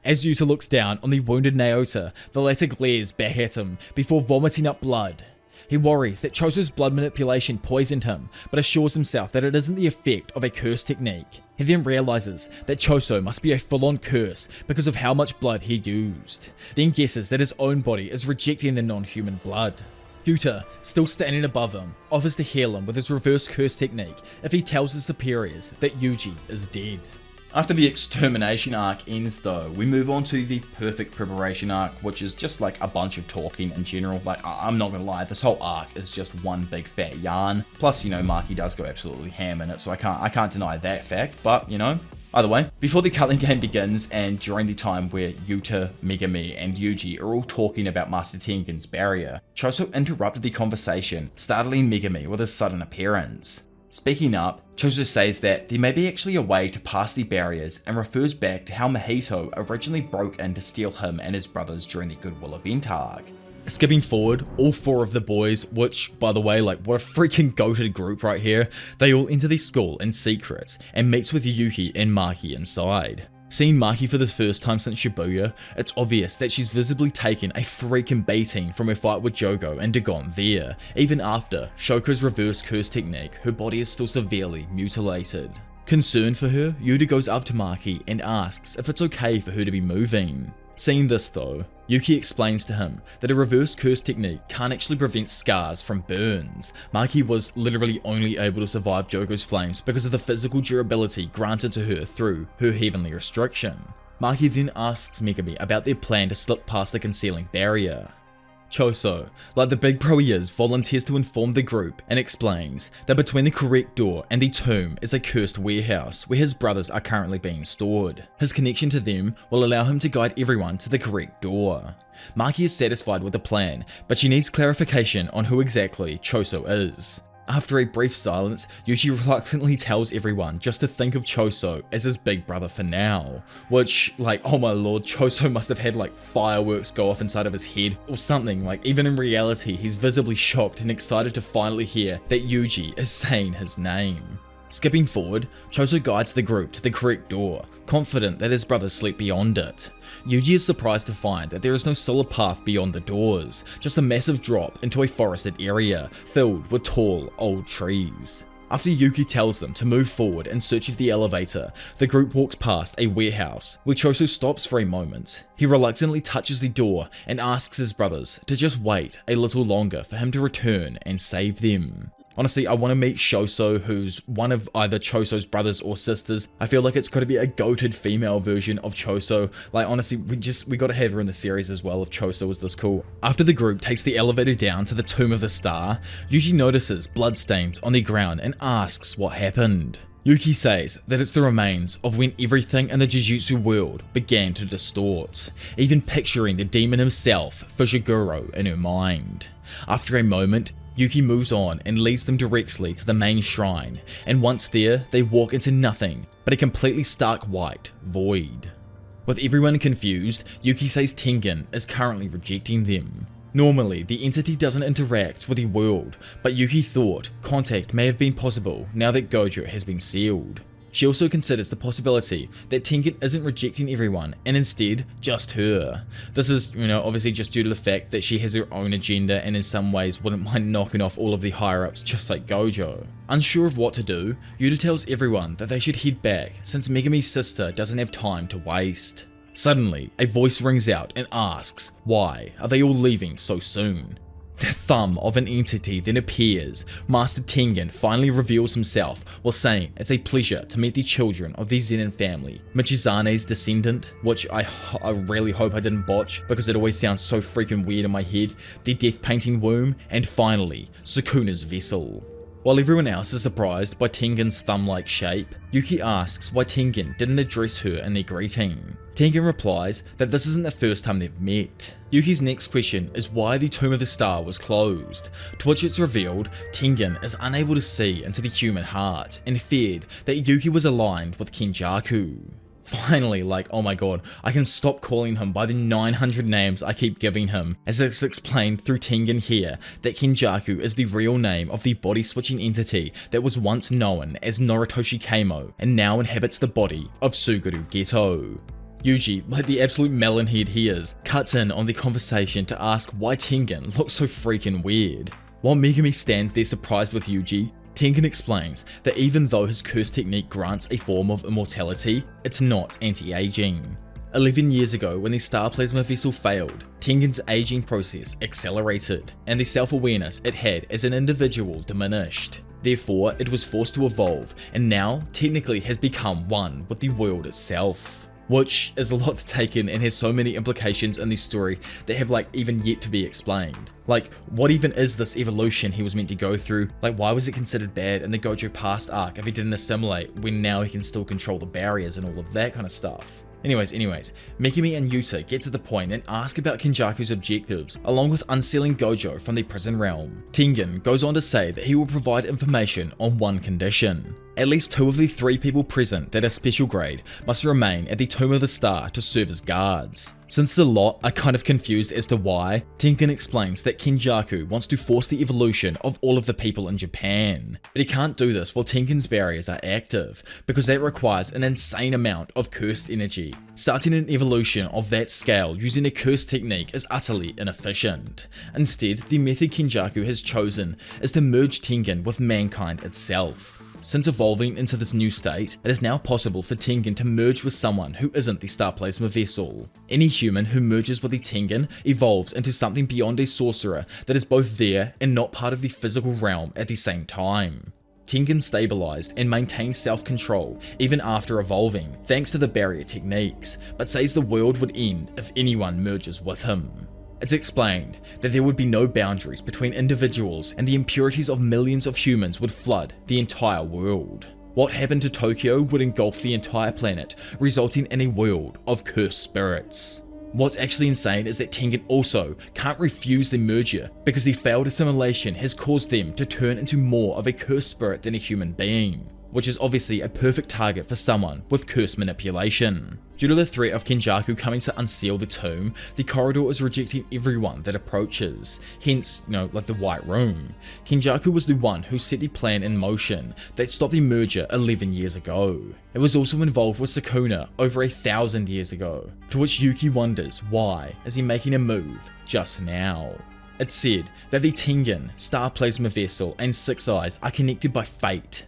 As Yuta looks down on the wounded Naota, the latter glares back at him before vomiting up blood. He worries that Choso's blood manipulation poisoned him, but assures himself that it isn't the effect of a curse technique. He then realizes that Choso must be a full-on curse because of how much blood he used, then guesses that his own body is rejecting the non-human blood. Yuta, still standing above him, offers to heal him with his reverse curse technique if he tells his superiors that Yuji is dead. After the Extermination Arc ends though, we move on to the Perfect Preparation Arc, which is just like a bunch of talking in general. Like, I'm not gonna lie, this whole arc is just one big fat yarn. Plus, you know, Maki does go absolutely ham in it, so I can't deny that fact, but, you know. Either way, before the culling game begins and during the time where Yuta, Megami, and Yuji are all talking about Master Tengen's barrier, Choso interrupted the conversation, startling Megami with his sudden appearance. Speaking up, Choso says that there may be actually a way to pass the barriers and refers back to how Mahito originally broke in to steal him and his brothers during the Goodwill Event Arc. Skipping forward, all four of the boys, which, by the way, like, what a freaking goated group right here, they all enter the school in secret and meets with Yuki and Maki inside. Seeing Maki for the first time since Shibuya, it's obvious that she's visibly taken a freaking beating from her fight with Jogo and Dagon there. Even after Shoko's reverse curse technique, her body is still severely mutilated. Concerned for her, Yuta goes up to Maki and asks if it's okay for her to be moving. Seeing this though, Yuki explains to him that a reverse curse technique can't actually prevent scars from burns. Maki was literally only able to survive Jogo's flames because of the physical durability granted to her through her heavenly restriction. Maki then asks Megami about their plan to slip past the concealing barrier. Choso, like the big pro he is, volunteers to inform the group and explains that between the correct door and the tomb is a cursed warehouse where his brothers are currently being stored. His connection to them will allow him to guide everyone to the correct door. Maki is satisfied with the plan, but she needs clarification on who exactly Choso is. After a brief silence, Yuji reluctantly tells everyone just to think of Choso as his big brother for now. Which, like, oh my lord, Choso must have had like fireworks go off inside of his head or something. Like, even in reality, he's visibly shocked and excited to finally hear that Yuji is saying his name. Skipping forward, Choso guides the group to the correct door, confident that his brothers sleep beyond it. Yuji is surprised to find that there is no solid path beyond the doors, just a massive drop into a forested area filled with tall, old trees. After Yuki tells them to move forward in search of the elevator, the group walks past a warehouse, where Choso stops for a moment. He reluctantly touches the door and asks his brothers to just wait a little longer for him to return and save them. Honestly, I want to meet Choso, who's one of either Choso's brothers or sisters. I feel like it's got to be a goated female version of Choso. Like, honestly, we got to have her in the series as well if Choso was this cool. After the group takes the elevator down to the Tomb of the Star, Yuki notices bloodstains on the ground and asks what happened. Yuki says that it's the remains of when everything in the Jujutsu world began to distort, even picturing the demon himself, Fushiguro, in her mind. After a moment, Yuki moves on and leads them directly to the main shrine, and once there, they walk into nothing but a completely stark white void. With everyone confused, Yuki says Tengen is currently rejecting them. Normally, the entity doesn't interact with the world, but Yuki thought contact may have been possible now that Gojo has been sealed. She also considers the possibility that Tengen isn't rejecting everyone, and instead, just her. This is, obviously just due to the fact that she has her own agenda and in some ways wouldn't mind knocking off all of the higher-ups just like Gojo. Unsure of what to do, Yuta tells everyone that they should head back, since Megami's sister doesn't have time to waste. Suddenly, a voice rings out and asks, why are they all leaving so soon? The thumb of an entity then appears. Master Tengen finally reveals himself while saying it's a pleasure to meet the children of the Zenin family, Michizane's descendant, which I really hope I didn't botch because it always sounds so freaking weird in my head, the death painting womb, and finally, Sukuna's vessel. While everyone else is surprised by Tengen's thumb-like shape, Yuki asks why Tengen didn't address her in their greeting. Tengen replies that this isn't the first time they've met. Yuki's next question is why the Tomb of the Star was closed, to which it's revealed Tengen is unable to see into the human heart and feared that Yuki was aligned with Kenjaku. Finally, oh my god, I can stop calling him by the 900 names I keep giving him, as it's explained through Tengen here that Kenjaku is the real name of the body-switching entity that was once known as Noritoshi Keimo and now inhabits the body of Suguru Geto. Yuji, like the absolute melonhead he is, cuts in on the conversation to ask why Tengen looks so freaking weird. While Megami stands there surprised with Yuji, Tengen explains that even though his curse technique grants a form of immortality, it's not anti-aging. 11 years ago, when the Star Plasma vessel failed, Tengen's aging process accelerated, and the self-awareness it had as an individual diminished. Therefore, it was forced to evolve, and now technically has become one with the world itself. Which is a lot to take in and has so many implications in the story that have even yet to be explained. What even is this evolution he was meant to go through? Why was it considered bad in the Gojo past arc if he didn't assimilate when now he can still control the barriers and all of that kind of stuff? Anyways, Megami and Yuta get to the point and ask about Kenjaku's objectives, along with unsealing Gojo from the prison realm. Tengen goes on to say that he will provide information on one condition. At least 2 of the 3 people present that are special grade must remain at the Tomb of the Star to serve as guards. Since the lot are kind of confused as to why, Tengen explains that Kenjaku wants to force the evolution of all of the people in Japan. But he can't do this while Tengen's barriers are active, because that requires an insane amount of cursed energy. Starting an evolution of that scale using a curse technique is utterly inefficient. Instead, the method Kenjaku has chosen is to merge Tengen with mankind itself. Since evolving into this new state, it is now possible for Tengen to merge with someone who isn't the Star Plasma vessel. Any human who merges with the Tengen evolves into something beyond a sorcerer that is both there and not part of the physical realm at the same time. Tengen stabilized and maintained self-control even after evolving, thanks to the barrier techniques, but says the world would end if anyone merges with him. It's explained that there would be no boundaries between individuals and the impurities of millions of humans would flood the entire world. What happened to Tokyo would engulf the entire planet, resulting in a world of cursed spirits. What's actually insane is that Tengen also can't refuse the merger because the failed assimilation has caused them to turn into more of a cursed spirit than a human being, which is obviously a perfect target for someone with curse manipulation. Due to the threat of Kenjaku coming to unseal the tomb, the corridor is rejecting everyone that approaches, hence, the White Room. Kenjaku was the one who set the plan in motion that stopped the merger 11 years ago. It was also involved with Sukuna over 1,000 years ago, to which Yuki wonders why is he making a move just now. It's said that the Tengen, Star Plasma Vessel, and Six Eyes are connected by fate.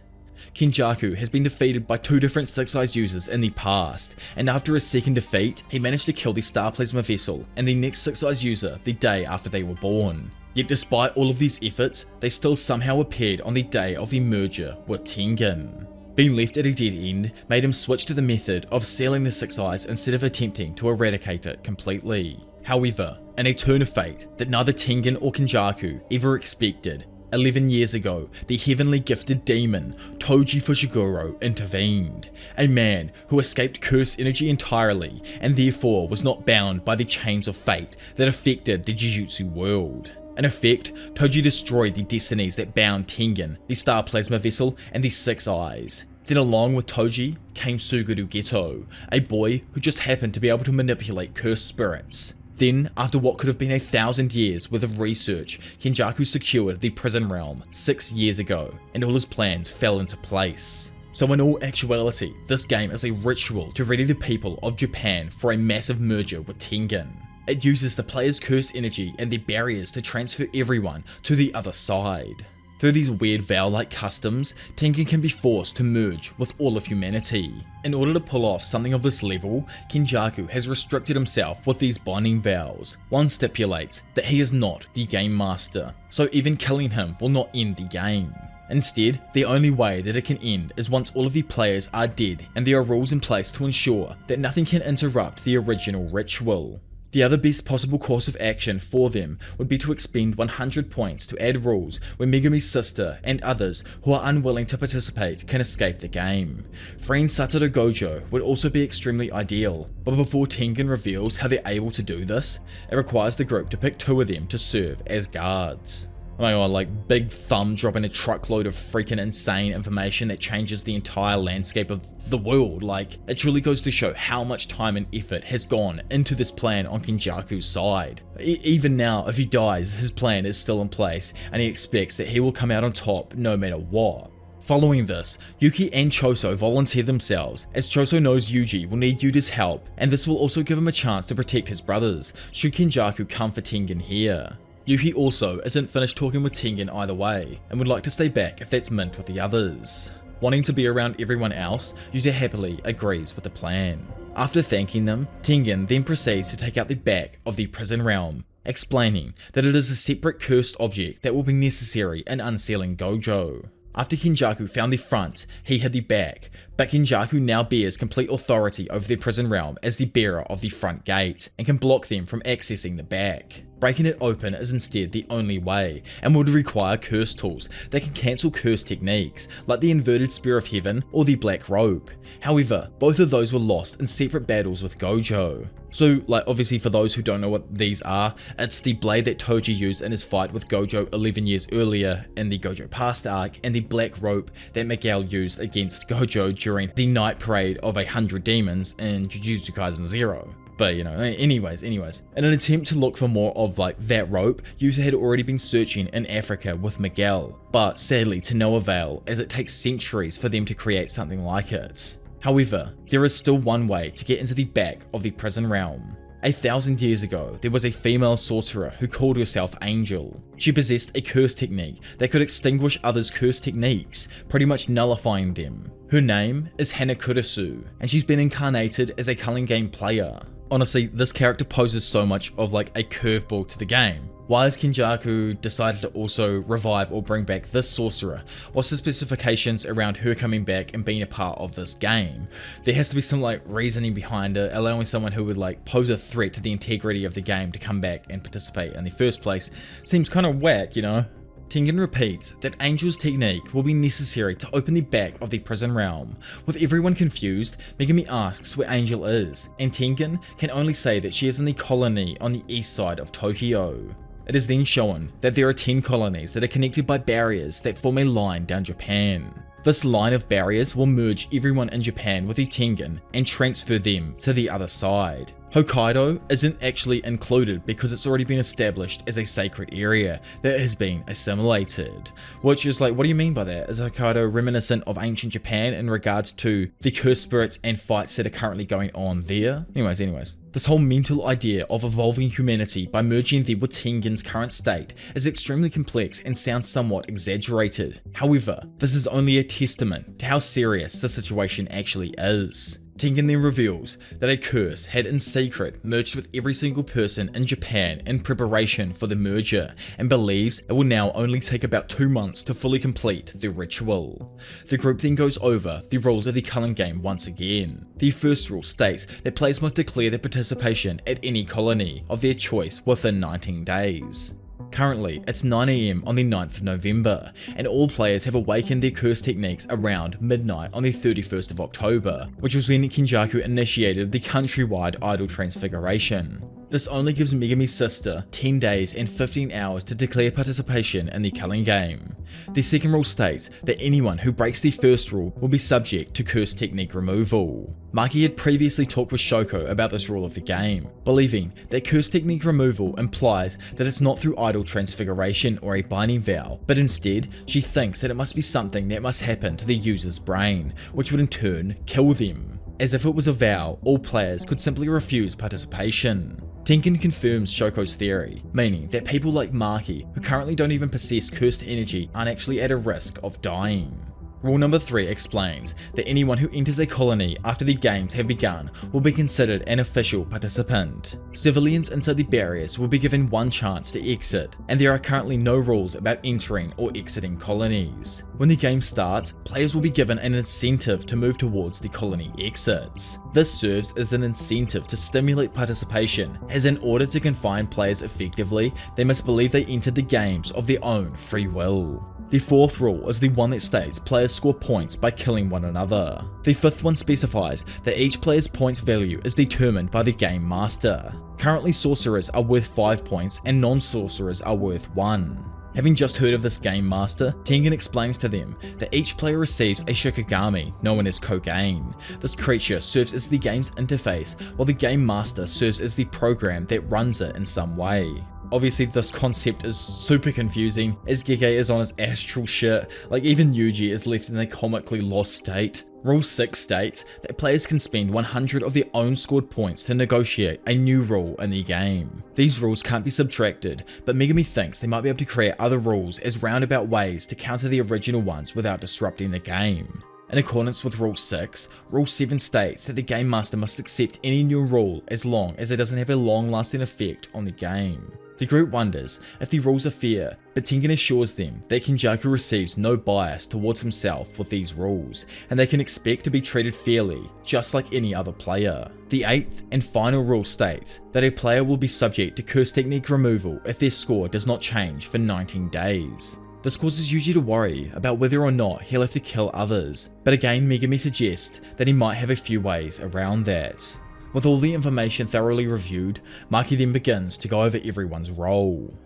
Kenjaku has been defeated by 2 different Six Eyes users in the past, and after his second defeat, he managed to kill the Star Plasma Vessel and the next Six Eyes user the day after they were born. Yet despite all of these efforts, they still somehow appeared on the day of the merger with Tengen. Being left at a dead end made him switch to the method of sealing the Six Eyes instead of attempting to eradicate it completely. However, in a turn of fate that neither Tengen or Kenjaku ever expected, 11 years ago, the heavenly gifted demon, Toji Fushiguro, intervened. A man who escaped curse energy entirely and therefore was not bound by the chains of fate that affected the Jujutsu world. In effect, Toji destroyed the destinies that bound Tengen, the Star Plasma Vessel, and the Six Eyes. Then along with Toji came Suguru Geto, a boy who just happened to be able to manipulate cursed spirits. Then, after what could have been 1,000 years worth of research, Kenjaku secured the prison realm 6 years ago, and all his plans fell into place. So in all actuality, this game is a ritual to ready the people of Japan for a massive merger with Tengen. It uses the player's cursed energy and their barriers to transfer everyone to the other side. Through these weird vow-like customs, Tengen can be forced to merge with all of humanity. In order to pull off something of this level, Kenjaku has restricted himself with these binding vows. One stipulates that he is not the game master, so even killing him will not end the game. Instead, the only way that it can end is once all of the players are dead and there are rules in place to ensure that nothing can interrupt the original ritual. The other best possible course of action for them would be to expend 100 points to add rules where Megami's sister and others who are unwilling to participate can escape the game. Freeing Satoru Gojo would also be extremely ideal, but before Tengen reveals how they're able to do this, it requires the group to pick 2 of them to serve as guards. Oh my god, like big thumb dropping a truckload of freaking insane information that changes the entire landscape of the world. Like, it truly goes to show how much time and effort has gone into this plan on Kenjaku's side. Even now, if he dies, his plan is still in place and he expects that he will come out on top no matter what. Following this, Yuki and Choso volunteer themselves, as Choso knows Yuji will need Yuda's help, and this will also give him a chance to protect his brothers, should Kenjaku come for Tengen here. Yuki also isn't finished talking with Tengen either way, and would like to stay back if that's meant with the others. Wanting to be around everyone else, Yuta happily agrees with the plan. After thanking them, Tengen then proceeds to take out the back of the prison realm, explaining that it is a separate cursed object that will be necessary in unsealing Gojo. After Kenjaku found the front, he had the back, but Kenjaku now bears complete authority over the prison realm as the bearer of the front gate, and can block them from accessing the back. Breaking it open is instead the only way, and would require curse tools that can cancel curse techniques, like the inverted spear of heaven or the black rope. However, both of those were lost in separate battles with Gojo. So, like, obviously for those who don't know what these are, it's the blade that Toji used in his fight with Gojo 11 years earlier in the Gojo Past arc, and the black rope that Miguel used against Gojo during the night parade of 100 demons in Jujutsu Kaisen 0. But you know, anyways, in an attempt to look for more of like that rope, Yuta had already been searching in Africa with Miguel, but sadly to no avail, as it takes centuries for them to create something like it. However, there is still one way to get into the back of the prison realm. 1,000 years ago, there was a female sorcerer who called herself Angel. She possessed a curse technique that could extinguish others' curse techniques, pretty much nullifying them. Her name is Hanakurasu, and she's been incarnated as a culling game player. Honestly, this character poses so much of like a curveball to the game. Why has Kenjaku decided to also revive or bring back this sorcerer? What's the specifications around her coming back and being a part of this game? There has to be some like reasoning behind it, allowing someone who would like pose a threat to the integrity of the game to come back and participate in the first place. Seems kind of whack, you know? Tengen repeats that Angel's technique will be necessary to open the back of the prison realm. With everyone confused, Megami asks where Angel is, and Tengen can only say that she is in the colony on the east side of Tokyo. It is then shown that there are 10 colonies that are connected by barriers that form a line down Japan. This line of barriers will merge everyone in Japan with the Tengen and transfer them to the other side. Hokkaido isn't actually included because it's already been established as a sacred area that has been assimilated. Which is like, what do you mean by that? Is Hokkaido reminiscent of ancient Japan in regards to the cursed spirits and fights that are currently going on there? Anyways. This whole mental idea of evolving humanity by merging them with Tengen's current state is extremely complex and sounds somewhat exaggerated. However, this is only a testament to how serious the situation actually is. Tengen then reveals that a curse had in secret merged with every single person in Japan in preparation for the merger, and believes it will now only take about 2 months to fully complete the ritual. The group then goes over the rules of the Culling game once again. The first rule states that players must declare their participation at any colony of their choice within 19 days. Currently, it's 9 AM on the 9th of November, and all players have awakened their curse techniques around midnight on the 31st of October, which was when Kenjaku initiated the countrywide idol transfiguration. This only gives Megami's sister 10 days and 15 hours to declare participation in the Culling game. The second rule states that anyone who breaks the first rule will be subject to curse technique removal. Maki had previously talked with Shoko about this rule of the game, believing that curse technique removal implies that it's not through idol transfiguration or a binding vow, but instead she thinks that it must be something that must happen to the user's brain, which would in turn kill them. As if it was a vow, all players could simply refuse participation. Tengen confirms Shoko's theory, meaning that people like Maki, who currently don't even possess cursed energy, aren't actually at a risk of dying. Rule number 3 explains that anyone who enters a colony after the games have begun will be considered an official participant. Civilians inside the barriers will be given one chance to exit, and there are currently no rules about entering or exiting colonies. When the game starts, players will be given an incentive to move towards the colony exits. This serves as an incentive to stimulate participation, as in order to confine players effectively, they must believe they entered the games of their own free will. The fourth rule is the one that states players score points by killing one another. The fifth one specifies that each player's points value is determined by the game master. Currently sorcerers are worth 5 points and non-sorcerers are worth 1. Having just heard of this game master, Tengen explains to them that each player receives a Shikigami, known as Kogain. This creature serves as the game's interface, while the game master serves as the program that runs it in some way. Obviously this concept is super confusing, as Gege is on his astral shit, like even Yuji is left in a comically lost state. Rule 6 states that players can spend 100 of their own scored points to negotiate a new rule in the game. These rules can't be subtracted, but Megami thinks they might be able to create other rules as roundabout ways to counter the original ones without disrupting the game. In accordance with Rule 6, Rule 7 states that the Game Master must accept any new rule as long as it doesn't have a long-lasting effect on the game. The group wonders if the rules are fair, but Tengen assures them that Kenjaku receives no bias towards himself with these rules, and they can expect to be treated fairly, just like any other player. The 8th and final rule states that a player will be subject to curse technique removal if their score does not change for 19 days. This causes Yuji to worry about whether or not he'll have to kill others, but again Megami suggests that he might have a few ways around that. With all the information thoroughly reviewed, Maki then begins to go over everyone's role.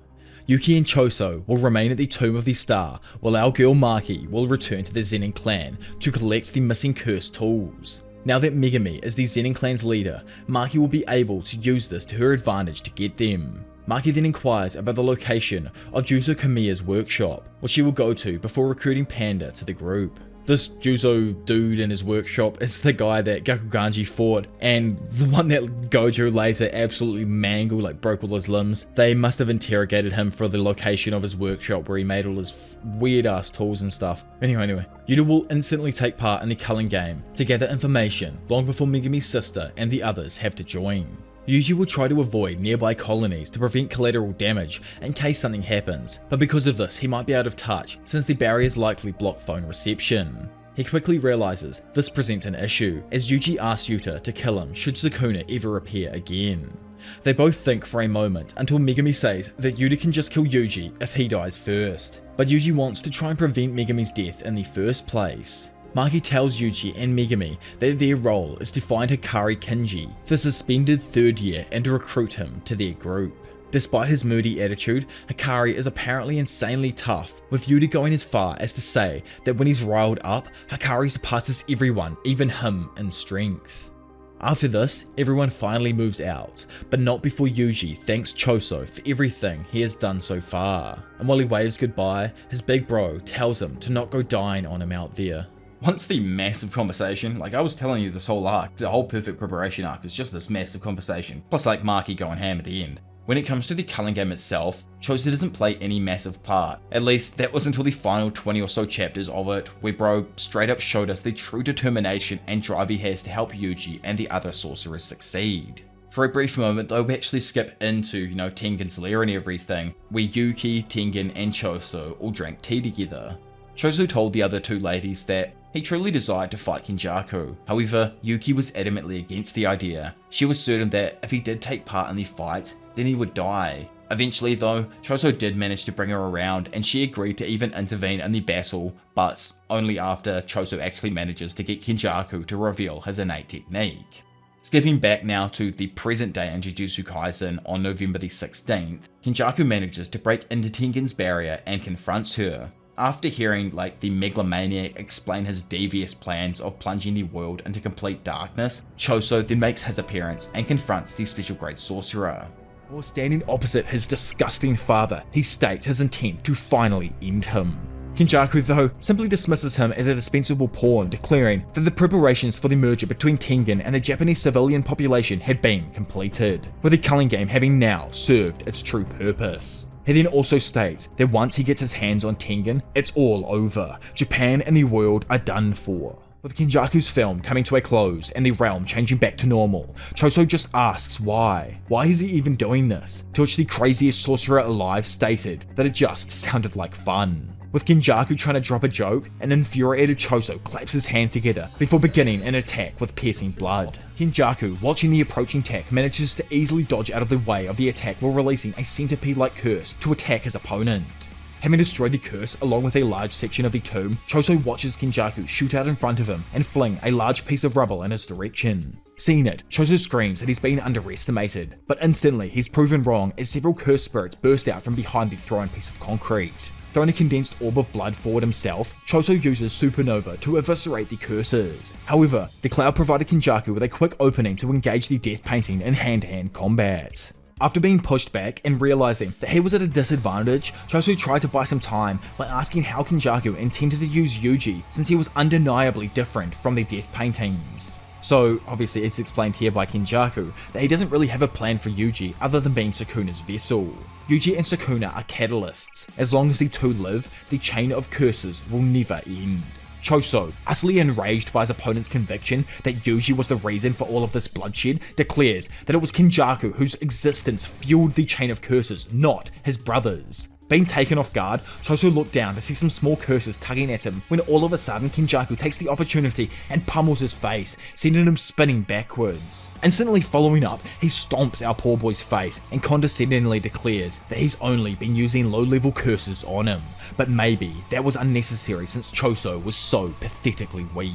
Yuki and Choso will remain at the Tomb of the Star, while our girl Maki will return to the Zenin clan to collect the missing cursed tools. Now that Megami is the Zenin clan's leader, Maki will be able to use this to her advantage to get them. Maki then inquires about the location of Juzo Kamiya's workshop, which she will go to before recruiting Panda to the group. This Juzo dude in his workshop is the guy that Gakuganji fought, and the one that Gojo later absolutely mangled, like broke all his limbs. They must have interrogated him for the location of his workshop where he made all his weird ass tools and stuff. Anyway, Yuta will instantly take part in the Culling game to gather information long before Megami's sister and the others have to join. Yuji will try to avoid nearby colonies to prevent collateral damage in case something happens, but because of this he might be out of touch since the barriers likely block phone reception. He quickly realizes this presents an issue as Yuji asks Yuta to kill him should Sukuna ever appear again. They both think for a moment until Megami says that Yuta can just kill Yuji if he dies first, but Yuji wants to try and prevent Megami's death in the first place. Maki tells Yuji and Megami that their role is to find Hikari Kinji, the suspended 3rd year, and to recruit him to their group. Despite his moody attitude, Hikari is apparently insanely tough, with Yuta going as far as to say that when he's riled up, Hikari surpasses everyone, even him, in strength. After this, everyone finally moves out, but not before Yuji thanks Choso for everything he has done so far. And while he waves goodbye, his big bro tells him to not go dying on him out there. Once the massive conversation, like I was telling you, this whole arc, the whole perfect preparation arc is just this massive conversation, plus like Maki going ham at the end. When it comes to the culling game itself, Choso doesn't play any massive part. At least that was until the final 20 or so chapters of it, where bro straight up showed us the true determination and drive he has to help Yuji and the other sorcerers succeed. For a brief moment though, we actually skip into, Tengen's lair and everything, where Yuki, Tengen and Choso all drank tea together. Choso told the other two ladies that he truly desired to fight Kenjaku. However, Yuki was adamantly against the idea. She was certain that if he did take part in the fight, then he would die. Eventually though, Choso did manage to bring her around and she agreed to even intervene in the battle, but only after Choso actually manages to get Kenjaku to reveal his innate technique. Skipping back now to the present day in Jujutsu Kaisen on November the 16th, Kenjaku manages to break into Tengen's barrier and confronts her. After hearing the megalomaniac explain his devious plans of plunging the world into complete darkness, Choso then makes his appearance and confronts the special grade sorcerer. While standing opposite his disgusting father, he states his intent to finally end him. Kenjaku though simply dismisses him as a dispensable pawn, declaring that the preparations for the merger between Tengen and the Japanese civilian population had been completed, with the culling game having now served its true purpose. He then also states that once he gets his hands on Tengen, it's all over. Japan and the world are done for. With Kenjaku's film coming to a close and the realm changing back to normal, Choso just asks why. Why is he even doing this? To which the craziest sorcerer alive stated that it just sounded like fun. With Kenjaku trying to drop a joke, an infuriated Choso claps his hands together before beginning an attack with piercing blood. Kenjaku, watching the approaching attack, manages to easily dodge out of the way of the attack while releasing a centipede-like curse to attack his opponent. Having destroyed the curse along with a large section of the tomb, Choso watches Kenjaku shoot out in front of him and fling a large piece of rubble in his direction. Seeing it, Choso screams that he's been underestimated, but instantly he's proven wrong as several cursed spirits burst out from behind the thrown piece of concrete. Throwing a condensed orb of blood forward himself, Choso uses Supernova to eviscerate the curses. However, the cloud provided Kenjaku with a quick opening to engage the death painting in hand-to-hand combat. After being pushed back and realizing that he was at a disadvantage, Choso tried to buy some time by asking how Kenjaku intended to use Yuji since he was undeniably different from the death paintings. So, obviously it's explained here by Kenjaku that he doesn't really have a plan for Yuji other than being Sukuna's vessel. Yuji and Sukuna are catalysts. As long as the two live, the chain of curses will never end. Choso, utterly enraged by his opponent's conviction that Yuji was the reason for all of this bloodshed, declares that it was Kenjaku whose existence fueled the chain of curses, not his brothers. Being taken off guard, Choso looked down to see some small curses tugging at him when all of a sudden Kenjaku takes the opportunity and pummels his face, sending him spinning backwards. Instantly following up, he stomps our poor boy's face and condescendingly declares that he's only been using low-level curses on him, but maybe that was unnecessary since Choso was so pathetically weak.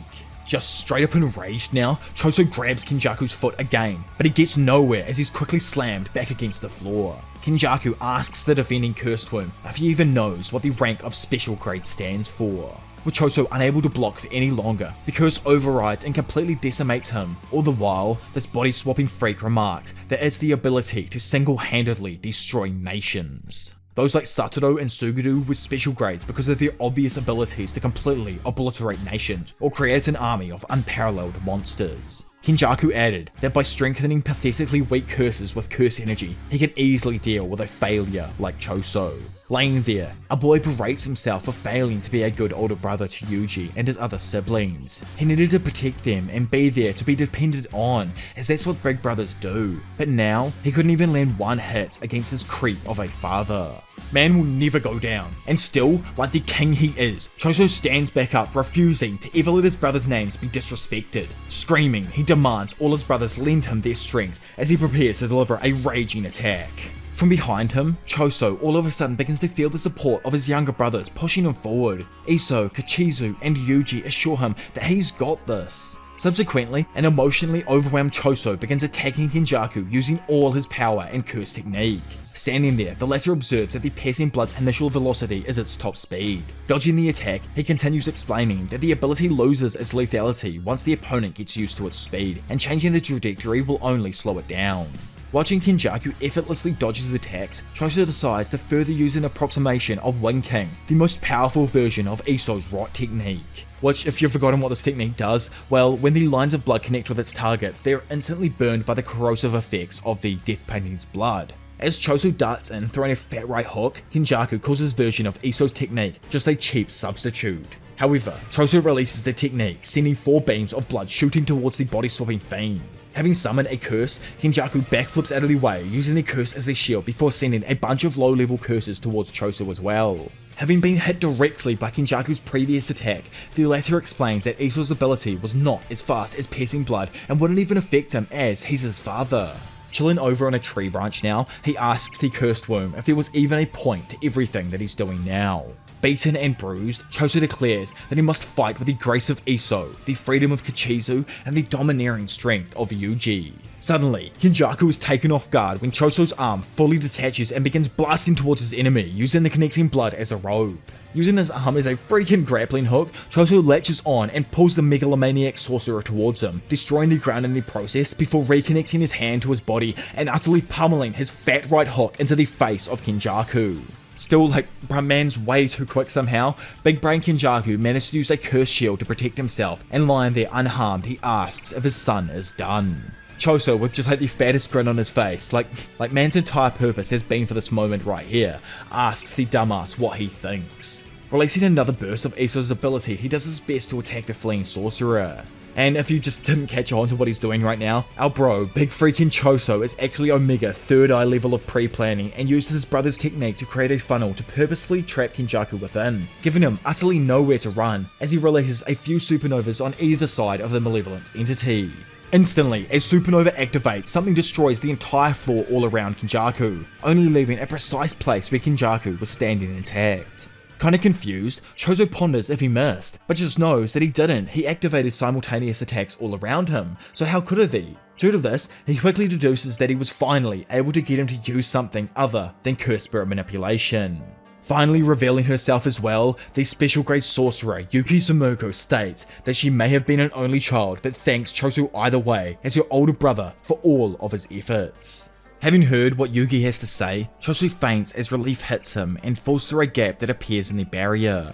Just straight up enraged now, Choso grabs Kenjaku's foot again, but he gets nowhere as he's quickly slammed back against the floor. Kenjaku asks the defending cursed worm if he even knows what the rank of special grade stands for. With Choso unable to block for any longer, the curse overrides and completely decimates him. All the while, this body-swapping freak remarked that it's the ability to single-handedly destroy nations. Those like Satoru and Suguru with special grades because of their obvious abilities to completely obliterate nations or create an army of unparalleled monsters. Kenjaku added that by strengthening pathetically weak curses with curse energy, he can easily deal with a failure like Choso. Laying there, our boy berates himself for failing to be a good older brother to Yuji and his other siblings. He needed to protect them and be there to be depended on, as that's what big brothers do. But now, he couldn't even land one hit against his creep of a father. Man will never go down, and still, like the king he is, Choso stands back up, refusing to ever let his brothers' names be disrespected. Screaming, he demands all his brothers lend him their strength as he prepares to deliver a raging attack. From behind him, Choso all of a sudden begins to feel the support of his younger brothers pushing him forward. Iso, Kachizu, and Yuji assure him that he's got this. Subsequently, an emotionally overwhelmed Choso begins attacking Kenjaku using all his power and curse technique. Standing there, the latter observes that the piercing blood's initial velocity is its top speed. Dodging the attack, he continues explaining that the ability loses its lethality once the opponent gets used to its speed, and changing the trajectory will only slow it down. Watching Kenjaku effortlessly dodge his attacks, Choso decides to further use an approximation of Wing King, the most powerful version of Iso's rot technique. Which, if you've forgotten what this technique does, well, when the lines of blood connect with its target, they are instantly burned by the corrosive effects of the death painting's blood. As Choso darts in, throwing a fat right hook, Kenjaku calls his version of Iso's technique just a cheap substitute. However, Choso releases the technique, sending 4 beams of blood shooting towards the body-swapping fiend. Having summoned a curse, Kenjaku backflips out of the way, using the curse as a shield before sending a bunch of low-level curses towards Choso as well. Having been hit directly by Kenjaku's previous attack, the latter explains that Iso's ability was not as fast as piercing blood and wouldn't even affect him as he's his father. Chilling over on a tree branch now, he asks the cursed womb if there was even a point to everything that he's doing now. Beaten and bruised, Choso declares that he must fight with the grace of Iso, the freedom of Kichizu, and the domineering strength of Yuji. Suddenly, Kenjaku is taken off guard when Choso's arm fully detaches and begins blasting towards his enemy, using the connecting blood as a rope. Using his arm as a freaking grappling hook, Choso latches on and pulls the megalomaniac sorcerer towards him, destroying the ground in the process before reconnecting his hand to his body and utterly pummeling his fat right hook into the face of Kenjaku. Still, bruh, man's way too quick somehow. Big Brain Kenjaku managed to use a curse shield to protect himself, and lying there unharmed, he asks if his son is done. Choso, with just the fattest grin on his face, like man's entire purpose has been for this moment right here, asks the dumbass what he thinks. Releasing another burst of Iso's ability, he does his best to attack the fleeing sorcerer. And if you just didn't catch on to what he's doing right now, our bro, Big Freaking Choso, is actually Omega third eye level of pre-planning and uses his brother's technique to create a funnel to purposefully trap Kenjaku within, giving him utterly nowhere to run as he releases a few supernovas on either side of the malevolent entity. Instantly, as supernova activates, something destroys the entire floor all around Kenjaku, only leaving a precise place where Kenjaku was standing intact. Kinda confused, Choso ponders if he missed, but just knows that he didn't. He activated simultaneous attacks all around him, so how could have he? Due to this, he quickly deduces that he was finally able to get him to use something other than curse spirit manipulation. Finally revealing herself as well, the special grade sorcerer Yuki Sumoko states that she may have been an only child, but thanks Choso either way as her older brother for all of his efforts. Having heard what Yuki has to say, Choso faints as relief hits him and falls through a gap that appears in the barrier.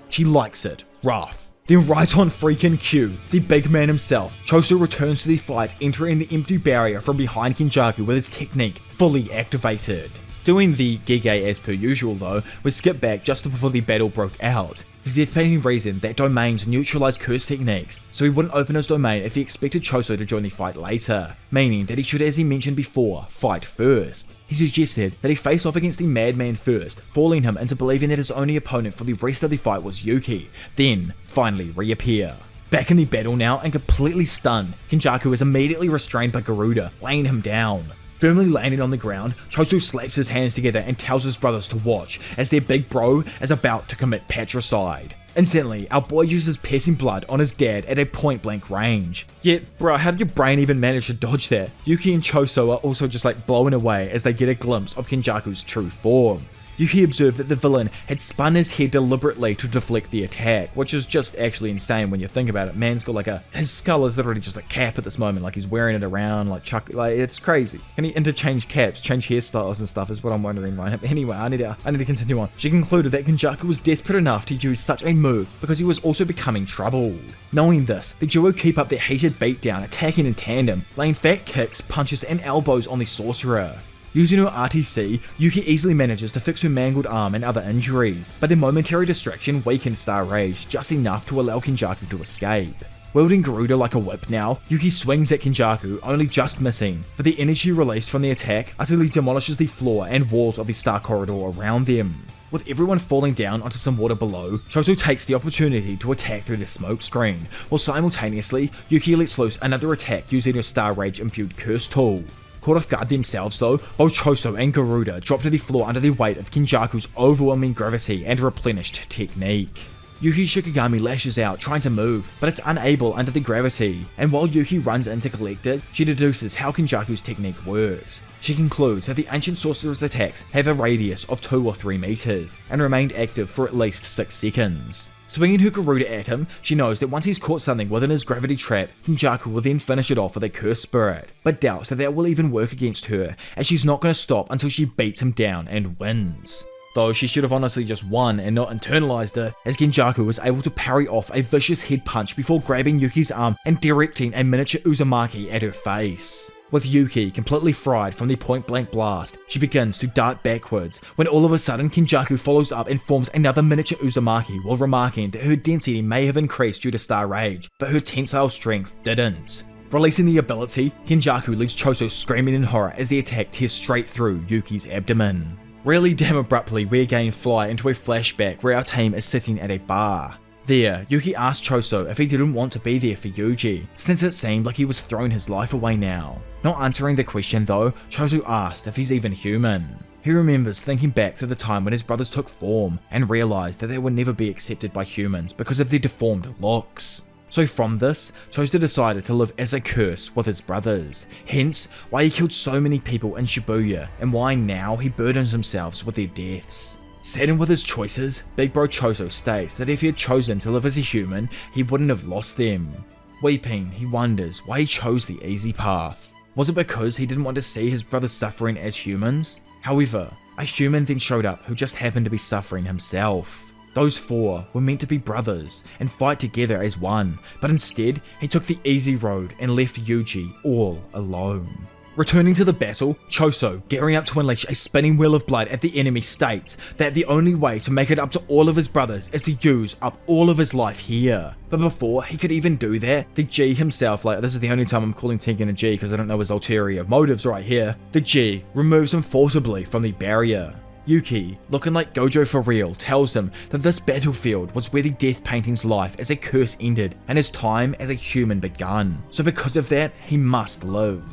She likes it, rough. Then right on freaking cue, the big man himself, Choso returns to the fight, entering the empty barrier from behind Kenjaku with his technique fully activated. Doing the Gege as per usual though, we skip back just before the battle broke out. The death painting reasoned that domains neutralize curse techniques, so he wouldn't open his domain if he expected Choso to join the fight later, meaning that he should, as he mentioned before, fight first. He suggested that he face off against the madman first, fooling him into believing that his only opponent for the rest of the fight was Yuki, then finally reappear. Back in the battle now and completely stunned, Kenjaku is immediately restrained by Garuda, laying him down. Firmly landing on the ground, Choso slaps his hands together and tells his brothers to watch as their big bro is about to commit patricide. Instantly, our boy uses piercing blood on his dad at a point blank range. Yet, bro, how did your brain even manage to dodge that? Yuki and Choso are also just blown away as they get a glimpse of Kenjaku's true form. Yuki observed that the villain had spun his head deliberately to deflect the attack, which is just actually insane when you think about it. Man's got his skull is literally just a cap at this moment, he's wearing it around, it's crazy. Can he interchange caps, change hairstyles and stuff is what I'm wondering right now. But anyway, I need to continue on. She concluded that Kenjaku was desperate enough to use such a move because he was also becoming troubled. Knowing this, the duo keep up their heated beatdown, attacking in tandem, laying fat kicks, punches and elbows on the sorcerer. Using her RTC, Yuki easily manages to fix her mangled arm and other injuries, but the momentary distraction weakened Star Rage just enough to allow Kenjaku to escape. Wielding Garuda like a whip now, Yuki swings at Kenjaku, only just missing, but the energy released from the attack utterly demolishes the floor and walls of the Star Corridor around them. With everyone falling down onto some water below, Choso takes the opportunity to attack through the smoke screen, while simultaneously, Yuki lets loose another attack using her Star Rage imbued curse tool. Caught off guard themselves though, both Choso and Garuda drop to the floor under the weight of Kenjaku's overwhelming gravity and replenished technique. Yuki's Shikigami lashes out trying to move, but it's unable under the gravity, and while Yuki runs in to collect it, she deduces how Kenjaku's technique works. She concludes that the ancient sorcerer's attacks have a radius of 2 or 3 meters, and remained active for at least 6 seconds. Swinging her Garuda at him, she knows that once he's caught something within his gravity trap, Kenjaku will then finish it off with a cursed spirit, but doubts that will even work against her, as she's not going to stop until she beats him down and wins. Though she should have honestly just won and not internalized it, as Kenjaku was able to parry off a vicious head punch before grabbing Yuki's arm and directing a miniature Uzumaki at her face. With Yuki completely fried from the point-blank blast, she begins to dart backwards, when all of a sudden Kenjaku follows up and forms another miniature Uzumaki while remarking that her density may have increased due to Star Rage, but her tensile strength didn't. Releasing the ability, Kenjaku leaves Choso screaming in horror as the attack tears straight through Yuki's abdomen. Really damn abruptly, we again fly into a flashback where our team is sitting at a bar. There, Yuki asks Choso if he didn't want to be there for Yuji, since it seemed like he was throwing his life away now. Not answering the question though, Choso asked if he's even human. He remembers thinking back to the time when his brothers took form, and realized that they would never be accepted by humans because of their deformed looks. So from this, Choso decided to live as a curse with his brothers, hence why he killed so many people in Shibuya, and why now he burdens himself with their deaths. Saddened with his choices, Big Bro Choso states that if he had chosen to live as a human, he wouldn't have lost them. Weeping, he wonders why he chose the easy path. Was it because he didn't want to see his brothers suffering as humans? However, a human then showed up who just happened to be suffering himself. Those 4 were meant to be brothers and fight together as one, but instead he took the easy road and left Yuji all alone. Returning to the battle, Choso, gearing up to unleash a spinning wheel of blood at the enemy, states that the only way to make it up to all of his brothers is to use up all of his life here. But before he could even do that, the G himself, like this is the only time I'm calling Tengen a G because I don't know his ulterior motives right here, the G removes him forcibly from the barrier. Yuki, looking like Gojo for real, tells him that this battlefield was where the death painting's life as a curse ended and his time as a human begun. So because of that, he must live.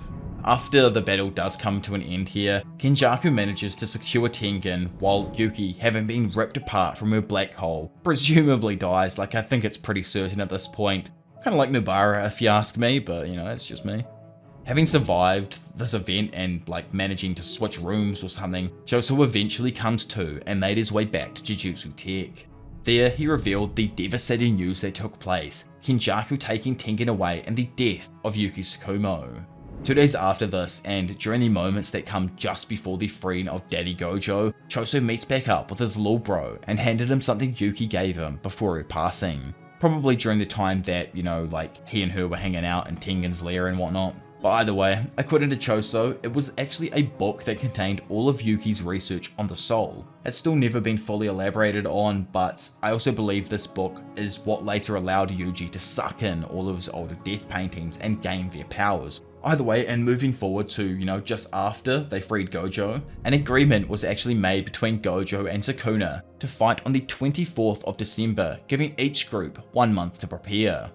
After the battle does come to an end here, Kenjaku manages to secure Tengen while Yuki, having been ripped apart from her black hole, presumably dies. Like, I think it's pretty certain at this point. Kind of like Nobara if you ask me, but you know, that's just me. Having survived this event and like managing to switch rooms or something, Choso eventually comes to and made his way back to Jujutsu Tech. There, he revealed the devastating news that took place, Kenjaku taking Tengen away and the death of Yuki Tsukumo. 2 days after this, and during the moments that come just before the freeing of Daddy Gojo, Choso meets back up with his little bro and handed him something Yuki gave him before her passing. Probably during the time that, you know, like he and her were hanging out in Tengen's lair and whatnot. But either way, according to Choso, it was actually a book that contained all of Yuki's research on the soul. It's still never been fully elaborated on, but I also believe this book is what later allowed Yuji to suck in all of his older death paintings and gain their powers. Either way, and moving forward to, you know, just after they freed Gojo, an agreement was actually made between Gojo and Sukuna to fight on the 24th of December, giving each group 1 month to prepare.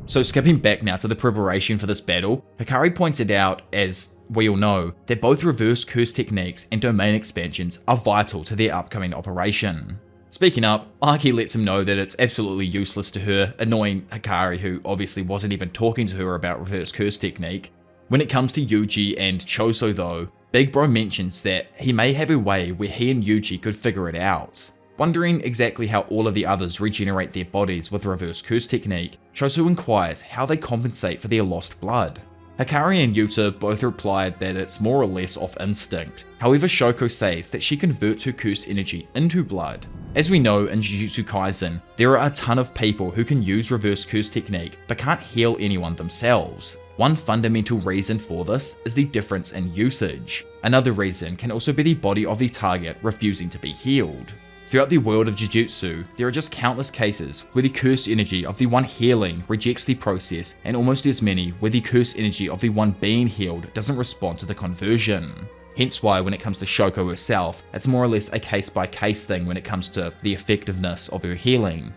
So skipping back now to the preparation for this battle, Hikari pointed out, as we all know, that both reverse curse techniques and domain expansions are vital to their upcoming operation. Speaking up, Aki lets him know that it's absolutely useless to her, annoying Hikari, who obviously wasn't even talking to her about reverse curse technique. When it comes to Yuji and Choso though, Big Bro mentions that he may have a way where he and Yuji could figure it out. Wondering exactly how all of the others regenerate their bodies with reverse curse technique, Choso inquires how they compensate for their lost blood. Hikari and Yuta both replied that it's more or less off instinct. However, Shoko says that she converts her curse energy into blood. As we know in Jujutsu Kaisen, there are a ton of people who can use reverse curse technique but can't heal anyone themselves. One fundamental reason for this is the difference in usage. Another reason can also be the body of the target refusing to be healed. Throughout the world of Jujutsu, there are just countless cases where the curse energy of the one healing rejects the process, and almost as many where the curse energy of the one being healed doesn't respond to the conversion. Hence why when it comes to Shoko herself, it's more or less a case-by-case thing when it comes to the effectiveness of her healing.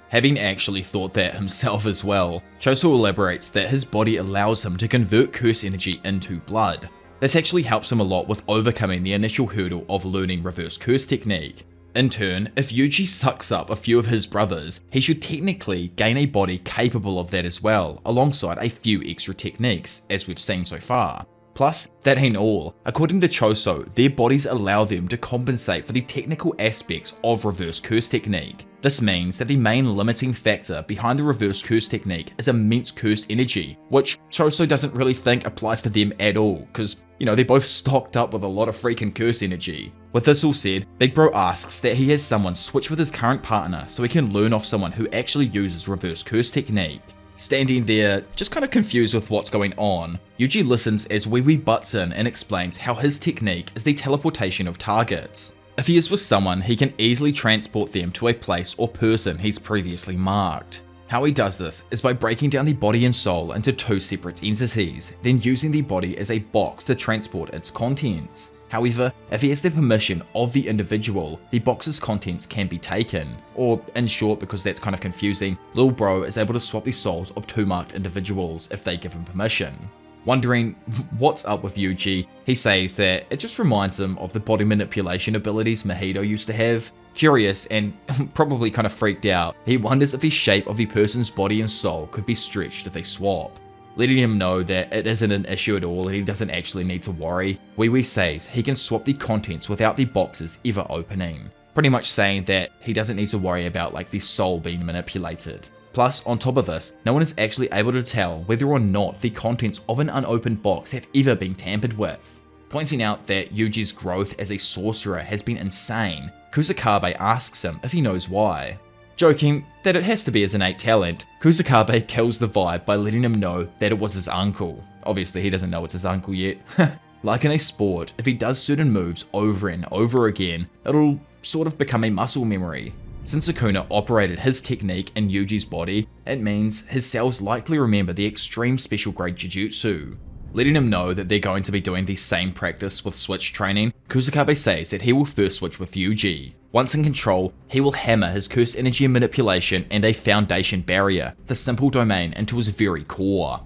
Having actually thought that himself as well, Choso elaborates that his body allows him to convert curse energy into blood. This actually helps him a lot with overcoming the initial hurdle of learning reverse curse technique. In turn, if Yuji sucks up a few of his brothers, he should technically gain a body capable of that as well, alongside a few extra techniques, as we've seen so far. Plus, that ain't all. According to Choso, their bodies allow them to compensate for the technical aspects of reverse curse technique. This means that the main limiting factor behind the reverse curse technique is immense curse energy, which Choso doesn't really think applies to them at all, because, they're both stocked up with a lot of freaking curse energy. With this all said, Big Bro asks that he has someone switch with his current partner so he can learn off someone who actually uses reverse curse technique. Standing there, just kind of confused with what's going on, Yuji listens as Wee Wee butts in and explains how his technique is the teleportation of targets. If he is with someone, he can easily transport them to a place or person he's previously marked. How he does this is by breaking down the body and soul into two separate entities, then using the body as a box to transport its contents. However, if he has the permission of the individual, the box's contents can be taken. Or, in short, because that's kind of confusing, Lil Bro is able to swap the souls of two marked individuals if they give him permission. Wondering what's up with Yuji, he says that it just reminds him of the body manipulation abilities Mahito used to have. Curious and probably kind of freaked out, he wonders if the shape of the person's body and soul could be stretched if they swap. Letting him know that it isn't an issue at all and he doesn't actually need to worry, Wee Wee says he can swap the contents without the boxes ever opening. Pretty much saying that he doesn't need to worry about the soul being manipulated. Plus, on top of this, no one is actually able to tell whether or not the contents of an unopened box have ever been tampered with. Pointing out that Yuji's growth as a sorcerer has been insane, Kusakabe asks him if he knows why. Joking that it has to be his innate talent, Kusakabe kills the vibe by letting him know that it was his uncle. Obviously he doesn't know it's his uncle yet. Like in a sport, if he does certain moves over and over again, it'll sort of become a muscle memory. Since Sukuna operated his technique in Yuji's body, it means his cells likely remember the extreme special grade Jujutsu. Letting him know that they're going to be doing the same practice with switch training, Kusakabe says that he will first switch with Yuji. Once in control, he will hammer his curse energy manipulation and a foundation barrier, the simple domain, into his very core.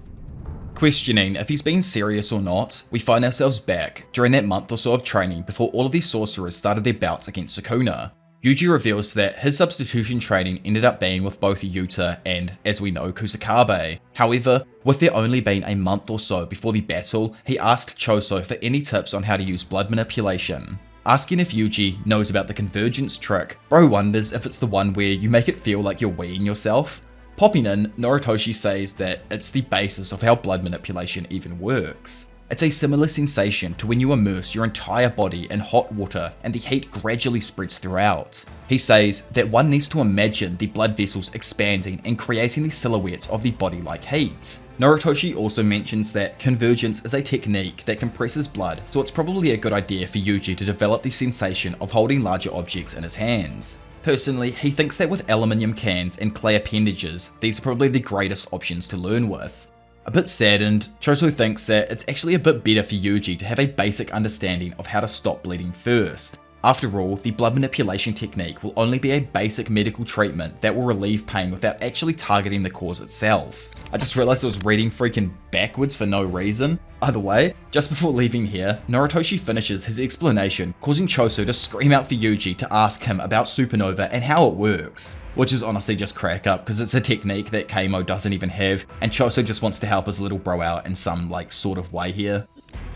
Questioning if he's being serious or not, we find ourselves back during that month or so of training before all of these sorcerers started their bouts against Sukuna. Yuji reveals that his substitution training ended up being with both Yuta and, as we know, Kusakabe. However, with there only being a month or so before the battle, he asked Choso for any tips on how to use blood manipulation. Asking if Yuji knows about the convergence trick, Bro wonders if it's the one where you make it feel like you're weeing yourself. Popping in, Noritoshi says that it's the basis of how blood manipulation even works. It's a similar sensation to when you immerse your entire body in hot water and the heat gradually spreads throughout. He says that one needs to imagine the blood vessels expanding and creating the silhouettes of the body like heat. Noritoshi also mentions that convergence is a technique that compresses blood, so it's probably a good idea for Yuji to develop the sensation of holding larger objects in his hands. Personally, he thinks that with aluminium cans and clay appendages, these are probably the greatest options to learn with. A bit saddened, Choso thinks that it's actually a bit better for Yuji to have a basic understanding of how to stop bleeding first. After all, the blood manipulation technique will only be a basic medical treatment that will relieve pain without actually targeting the cause itself. I just realized I was reading freaking backwards for no reason. Either way, just before leaving here, Noritoshi finishes his explanation, causing Choso to scream out for Yuji to ask him about Supernova and how it works. Which is honestly just crack up, because it's a technique that Keimo doesn't even have, and Choso just wants to help his little bro out in some sort of way here.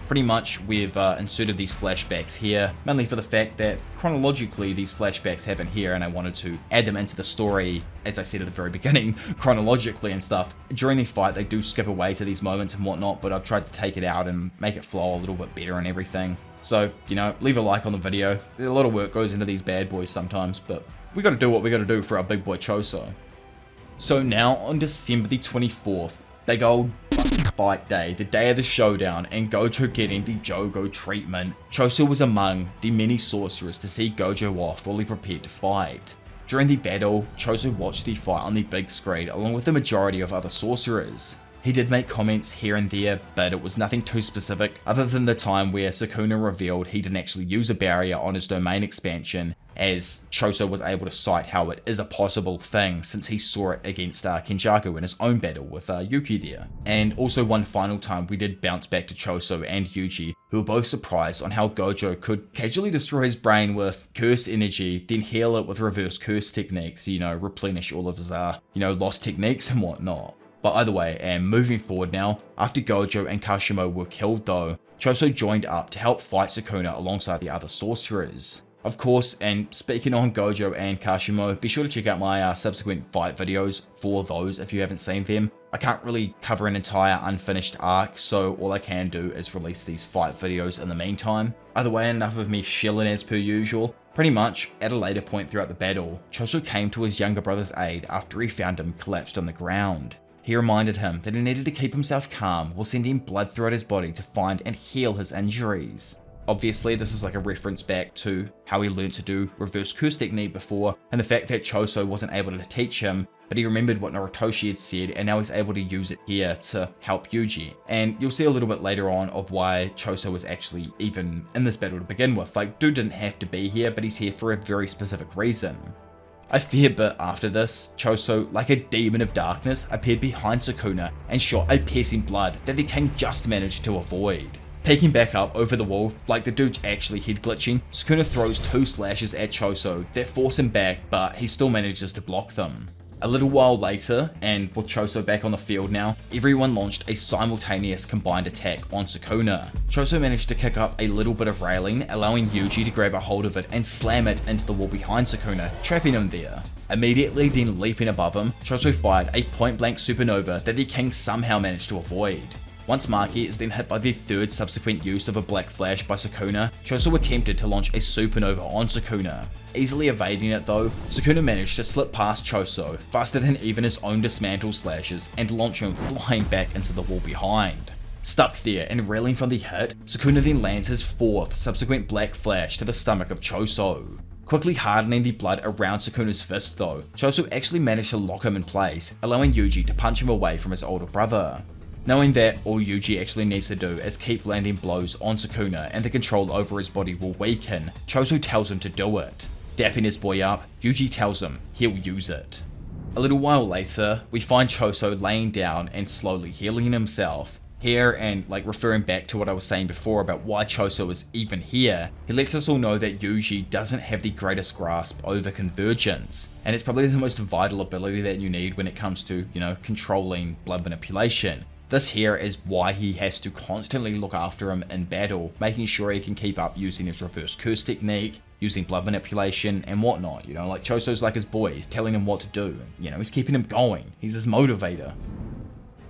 Pretty much we've inserted these flashbacks here, mainly for the fact that chronologically these flashbacks happen here and I wanted to add them into the story, as I said at the very beginning, chronologically and stuff. During the fight they do skip away to these moments and whatnot, but I've tried to take it out and make it flow a little bit better and everything. So, leave a like on the video. A lot of work goes into these bad boys sometimes, but we gotta do what we gotta do for our big boy Choso. So now on December the 24th, big old fight day, the day of the showdown, and Gojo getting the Jogo treatment. Choso was among the many sorcerers to see Gojo off fully prepared to fight. During the battle, Choso watched the fight on the big screen along with the majority of other sorcerers. He did make comments here and there, but it was nothing too specific other than the time where Sukuna revealed he didn't actually use a barrier on his domain expansion, as Choso was able to cite how it is a possible thing since he saw it against Kenjaku in his own battle with Yuki there. And also one final time we did bounce back to Choso and Yuji, who were both surprised on how Gojo could casually destroy his brain with curse energy, then heal it with reverse curse techniques, replenish all of his, lost techniques and whatnot. But either way, and moving forward now, after Gojo and Kashimo were killed though, Choso joined up to help fight Sukuna alongside the other sorcerers. Of course, and speaking on Gojo and Kashimo, be sure to check out my subsequent fight videos for those if you haven't seen them. I can't really cover an entire unfinished arc, so all I can do is release these fight videos in the meantime. Either way, enough of me shilling as per usual. Pretty much, at a later point throughout the battle, Choso came to his younger brother's aid after he found him collapsed on the ground. He reminded him that he needed to keep himself calm while sending blood throughout his body to find and heal his injuries. Obviously, this is like a reference back to how he learned to do reverse curse technique before, and the fact that Choso wasn't able to teach him, but he remembered what Narutoshi had said and now he's able to use it here to help Yuji. And you'll see a little bit later on of why Choso was actually even in this battle to begin with. Like, dude didn't have to be here, but he's here for a very specific reason. A fair bit after this, Choso, like a demon of darkness, appeared behind Sukuna and shot a piercing blood that the king just managed to avoid. Peeking back up over the wall, like the dude's actually head glitching, Sukuna throws 2 slashes at Choso that force him back, but he still manages to block them. A little while later, and with Choso back on the field now, everyone launched a simultaneous combined attack on Sukuna. Choso managed to kick up a little bit of railing, allowing Yuji to grab a hold of it and slam it into the wall behind Sukuna, trapping him there. Immediately then leaping above him, Choso fired a point-blank supernova that the king somehow managed to avoid. Once Maki is then hit by the 3rd subsequent use of a black flash by Sukuna, Choso attempted to launch a supernova on Sukuna. Easily evading it though, Sukuna managed to slip past Choso faster than even his own dismantle slashes and launch him flying back into the wall behind. Stuck there and reeling from the hit, Sukuna then lands his 4th subsequent black flash to the stomach of Choso. Quickly hardening the blood around Sukuna's fist though, Choso actually managed to lock him in place, allowing Yuji to punch him away from his older brother. Knowing that all Yuji actually needs to do is keep landing blows on Sukuna and the control over his body will weaken, Choso tells him to do it. Dapping his boy up, Yuji tells him he'll use it. A little while later, we find Choso laying down and slowly healing himself. Here, and like referring back to what I was saying before about why Choso is even here, he lets us all know that Yuji doesn't have the greatest grasp over convergence, and it's probably the most vital ability that you need when it comes to, controlling blood manipulation. This here is why he has to constantly look after him in battle, making sure he can keep up using his reverse curse technique, using blood manipulation and whatnot, like Choso's like his boy, he's telling him what to do, he's keeping him going, he's his motivator.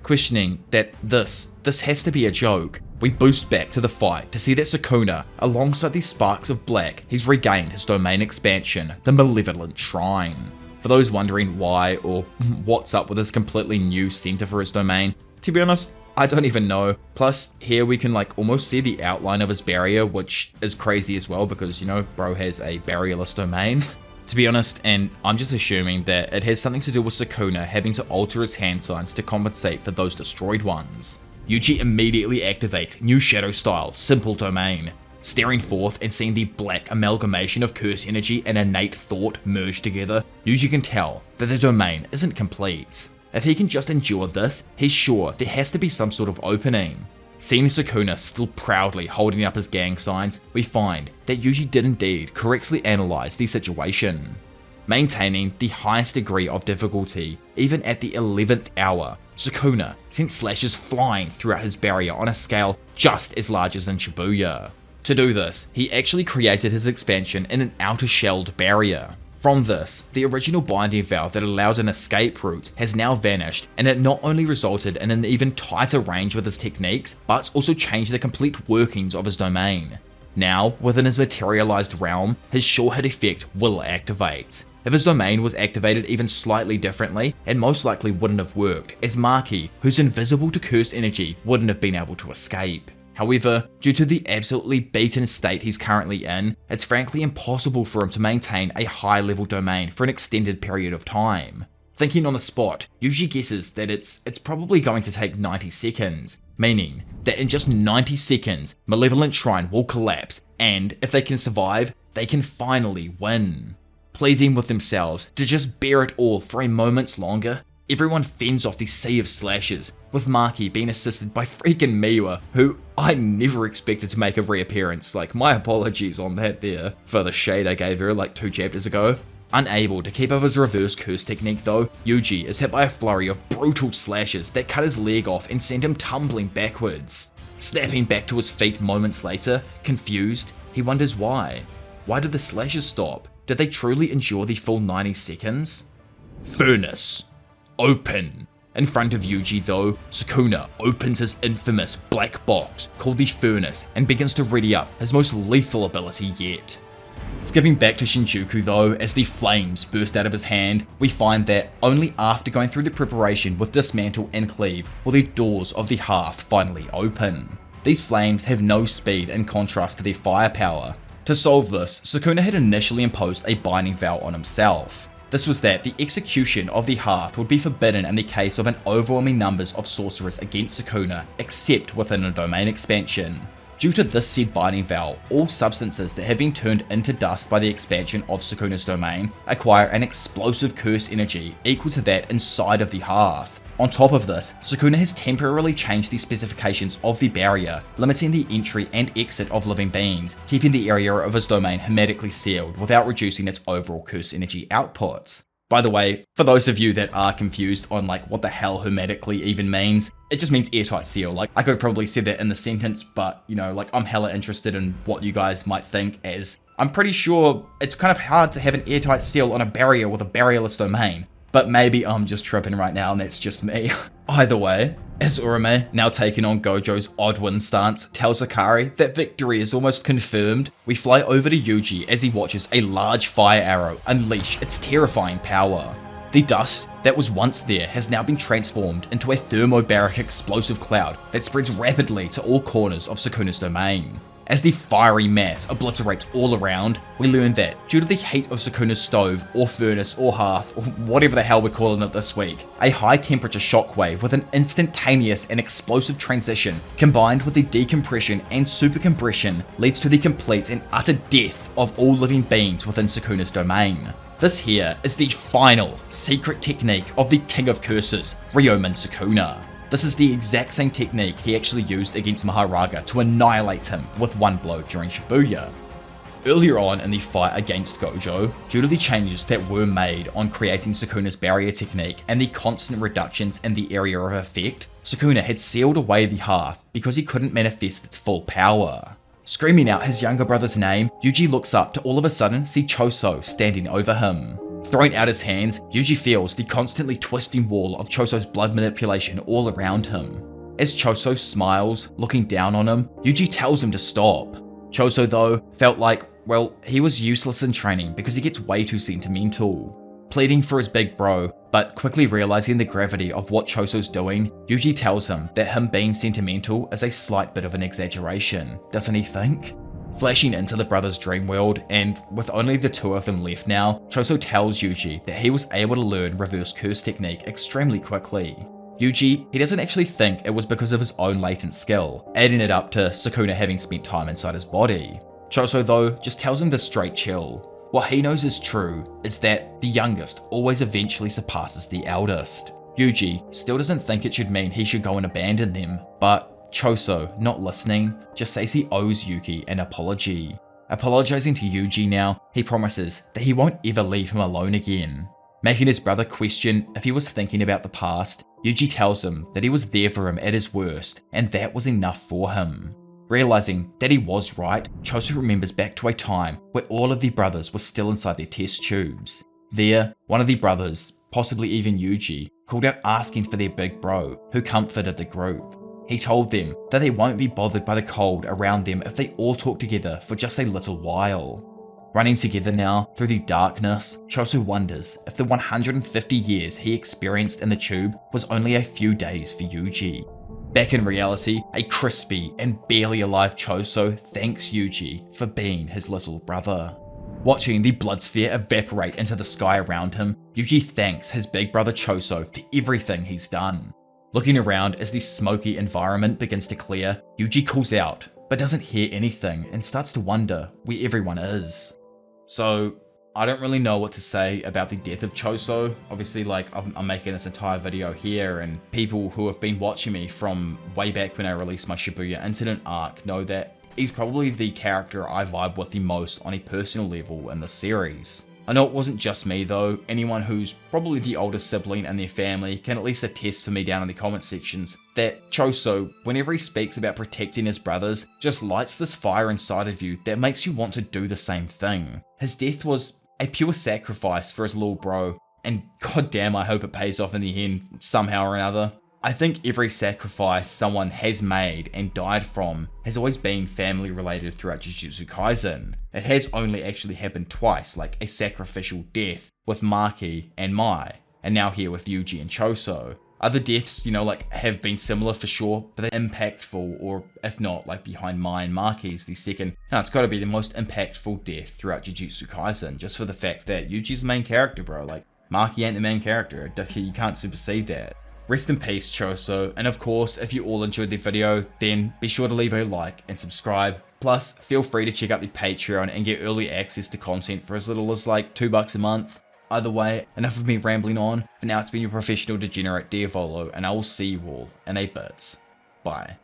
Questioning that this has to be a joke, we boost back to the fight to see that Sukuna, alongside these sparks of black, he's regained his domain expansion, the Malevolent Shrine. For those wondering why or what's up with this completely new center for his domain, to be honest, I don't even know. Plus, here we can almost see the outline of his barrier, which is crazy as well because, bro has a barrierless domain. To be honest, and I'm just assuming that it has something to do with Sukuna having to alter his hand signs to compensate for those destroyed ones. Yuji immediately activates new shadow style, simple domain. Staring forth and seeing the black amalgamation of curse energy and innate thought merge together, Yuji can tell that the domain isn't complete. If he can just endure this, he's sure there has to be some sort of opening. Seeing Sukuna still proudly holding up his gang signs, we find that Yuji did indeed correctly analyze the situation. Maintaining the highest degree of difficulty, even at the 11th hour, Sukuna sent slashes flying throughout his barrier on a scale just as large as in Shibuya. To do this, he actually created his expansion in an outer shelled barrier. From this, the original binding valve that allowed an escape route has now vanished, and it not only resulted in an even tighter range with his techniques, but also changed the complete workings of his domain. Now, within his materialized realm, his sure hit effect will activate. If his domain was activated even slightly differently, it most likely wouldn't have worked, as Maki, who's invisible to cursed energy, wouldn't have been able to escape. However, due to the absolutely beaten state he's currently in, it's frankly impossible for him to maintain a high level domain for an extended period of time. Thinking on the spot, Yuji guesses that it's probably going to take 90 seconds, meaning that in just 90 seconds, Malevolent Shrine will collapse, and if they can survive, they can finally win. Pleading with themselves to just bear it all for a moment longer, everyone fends off the sea of slashes, with Maki being assisted by freaking Miwa, who I never expected to make a reappearance. Like, my apologies on that there for the shade I gave her like 2 chapters ago. Unable to keep up his reverse curse technique though, Yuji is hit by a flurry of brutal slashes that cut his leg off and send him tumbling backwards. Snapping back to his feet moments later, confused, he wonders why. Why did the slashes stop? Did they truly endure the full 90 seconds? Furnace. Open. In front of Yuji though, Sukuna opens his infamous black box called the Furnace and begins to ready up his most lethal ability yet. Skipping back to Shinjuku though, as the flames burst out of his hand, we find that only after going through the preparation with Dismantle and Cleave will the doors of the hearth finally open. These flames have no speed in contrast to their firepower. To solve this, Sukuna had initially imposed a binding vow on himself. This was that the execution of the hearth would be forbidden in the case of an overwhelming numbers of sorcerers against Sukuna, except within a domain expansion. Due to this said binding vow, all substances that have been turned into dust by the expansion of Sukuna's domain acquire an explosive curse energy equal to that inside of the hearth. On top of this, Sukuna has temporarily changed the specifications of the barrier, limiting the entry and exit of living beings, keeping the area of his domain hermetically sealed without reducing its overall curse energy outputs. By the way, for those of you that are confused on like what the hell hermetically even means, it just means airtight seal. Like, I could have probably said that in the sentence, but you know, like, I'm hella interested in what you guys might think, as I'm pretty sure it's kind of hard to have an airtight seal on a barrier with a barrierless domain. But maybe I'm just tripping right now and that's just me. Either way, as Urame, now taking on Gojo's odd win stance, tells Akari that victory is almost confirmed, we fly over to Yuji as he watches a large fire arrow unleash its terrifying power. The dust that was once there has now been transformed into a thermobaric explosive cloud that spreads rapidly to all corners of Sukuna's domain. As the fiery mass obliterates all around, we learn that due to the heat of Sukuna's stove, or furnace, or hearth, or whatever the hell we're calling it this week, a high temperature shockwave with an instantaneous and explosive transition, combined with the decompression and supercompression, leads to the complete and utter death of all living beings within Sukuna's domain. This here is the final secret technique of the King of Curses, Ryomen Sukuna. This is the exact same technique he actually used against Maharaga to annihilate him with one blow during Shibuya. Earlier on in the fight against Gojo, due to the changes that were made on creating Sukuna's barrier technique and the constant reductions in the area of effect, Sukuna had sealed away the hearth because he couldn't manifest its full power. Screaming out his younger brother's name, Yuji looks up to all of a sudden see Choso standing over him. Throwing out his hands, Yuji feels the constantly twisting wall of Choso's blood manipulation all around him. As Choso smiles, looking down on him, Yuji tells him to stop. Choso though, felt like, well, he was useless in training because he gets way too sentimental. Pleading for his big bro, but quickly realizing the gravity of what Choso's doing, Yuji tells him that him being sentimental is a slight bit of an exaggeration, doesn't he think? Flashing into the brothers' dream world, and with only the two of them left now, Choso tells Yuji that he was able to learn reverse curse technique extremely quickly. Yuji, he doesn't actually think it was because of his own latent skill, adding it up to Sukuna having spent time inside his body. Choso though just tells him to straight chill. What he knows is true is that the youngest always eventually surpasses the eldest. Yuji still doesn't think it should mean he should go and abandon them, but Choso, not listening, just says he owes Yuki an apology. Apologizing to Yuji now, he promises that he won't ever leave him alone again. Making his brother question if he was thinking about the past, Yuji tells him that he was there for him at his worst, and that was enough for him. Realizing that he was right, Choso remembers back to a time where all of the brothers were still inside their test tubes. There, one of the brothers, possibly even Yuji, called out asking for their big bro, who comforted the group. He told them that they won't be bothered by the cold around them if they all talk together for just a little while. Running together now through the darkness, Choso wonders if the 150 years he experienced in the tube was only a few days for Yuji. Back in reality, a crispy and barely alive Choso thanks Yuji for being his little brother. Watching the blood sphere evaporate into the sky around him, Yuji thanks his big brother Choso for everything he's done. Looking around as the smoky environment begins to clear, Yuji calls out, but doesn't hear anything and starts to wonder where everyone is. So I don't really know what to say about the death of Choso. Obviously, like, I'm making this entire video here, and people who have been watching me from way back when I released my Shibuya Incident Arc know that he's probably the character I vibe with the most on a personal level in the series. I know it wasn't just me though. Anyone who's probably the oldest sibling in their family can at least attest for me down in the comment sections that Choso, whenever he speaks about protecting his brothers, just lights this fire inside of you that makes you want to do the same thing. His death was a pure sacrifice for his little bro, and goddamn, I hope it pays off in the end somehow or another. I think every sacrifice someone has made and died from has always been family related throughout Jujutsu Kaisen. It has only actually happened twice, like a sacrificial death with Maki and Mai, and now here with Yuji and Choso. Other deaths, like, have been similar for sure, but they're impactful, or if not, like, behind Mai and Maki's the second. Now, it's gotta be the most impactful death throughout Jujutsu Kaisen, just for the fact that Yuji's the main character, bro. Like, Maki ain't the main character. You can't supersede that. Rest in peace, Choso, and of course, if you all enjoyed the video, then be sure to leave a like and subscribe. Plus, feel free to check out the Patreon and get early access to content for as little as like $2 a month. Either way, enough of me rambling on. For now, it's been your professional degenerate Diavolo, and I will see you all in a bit. Bye.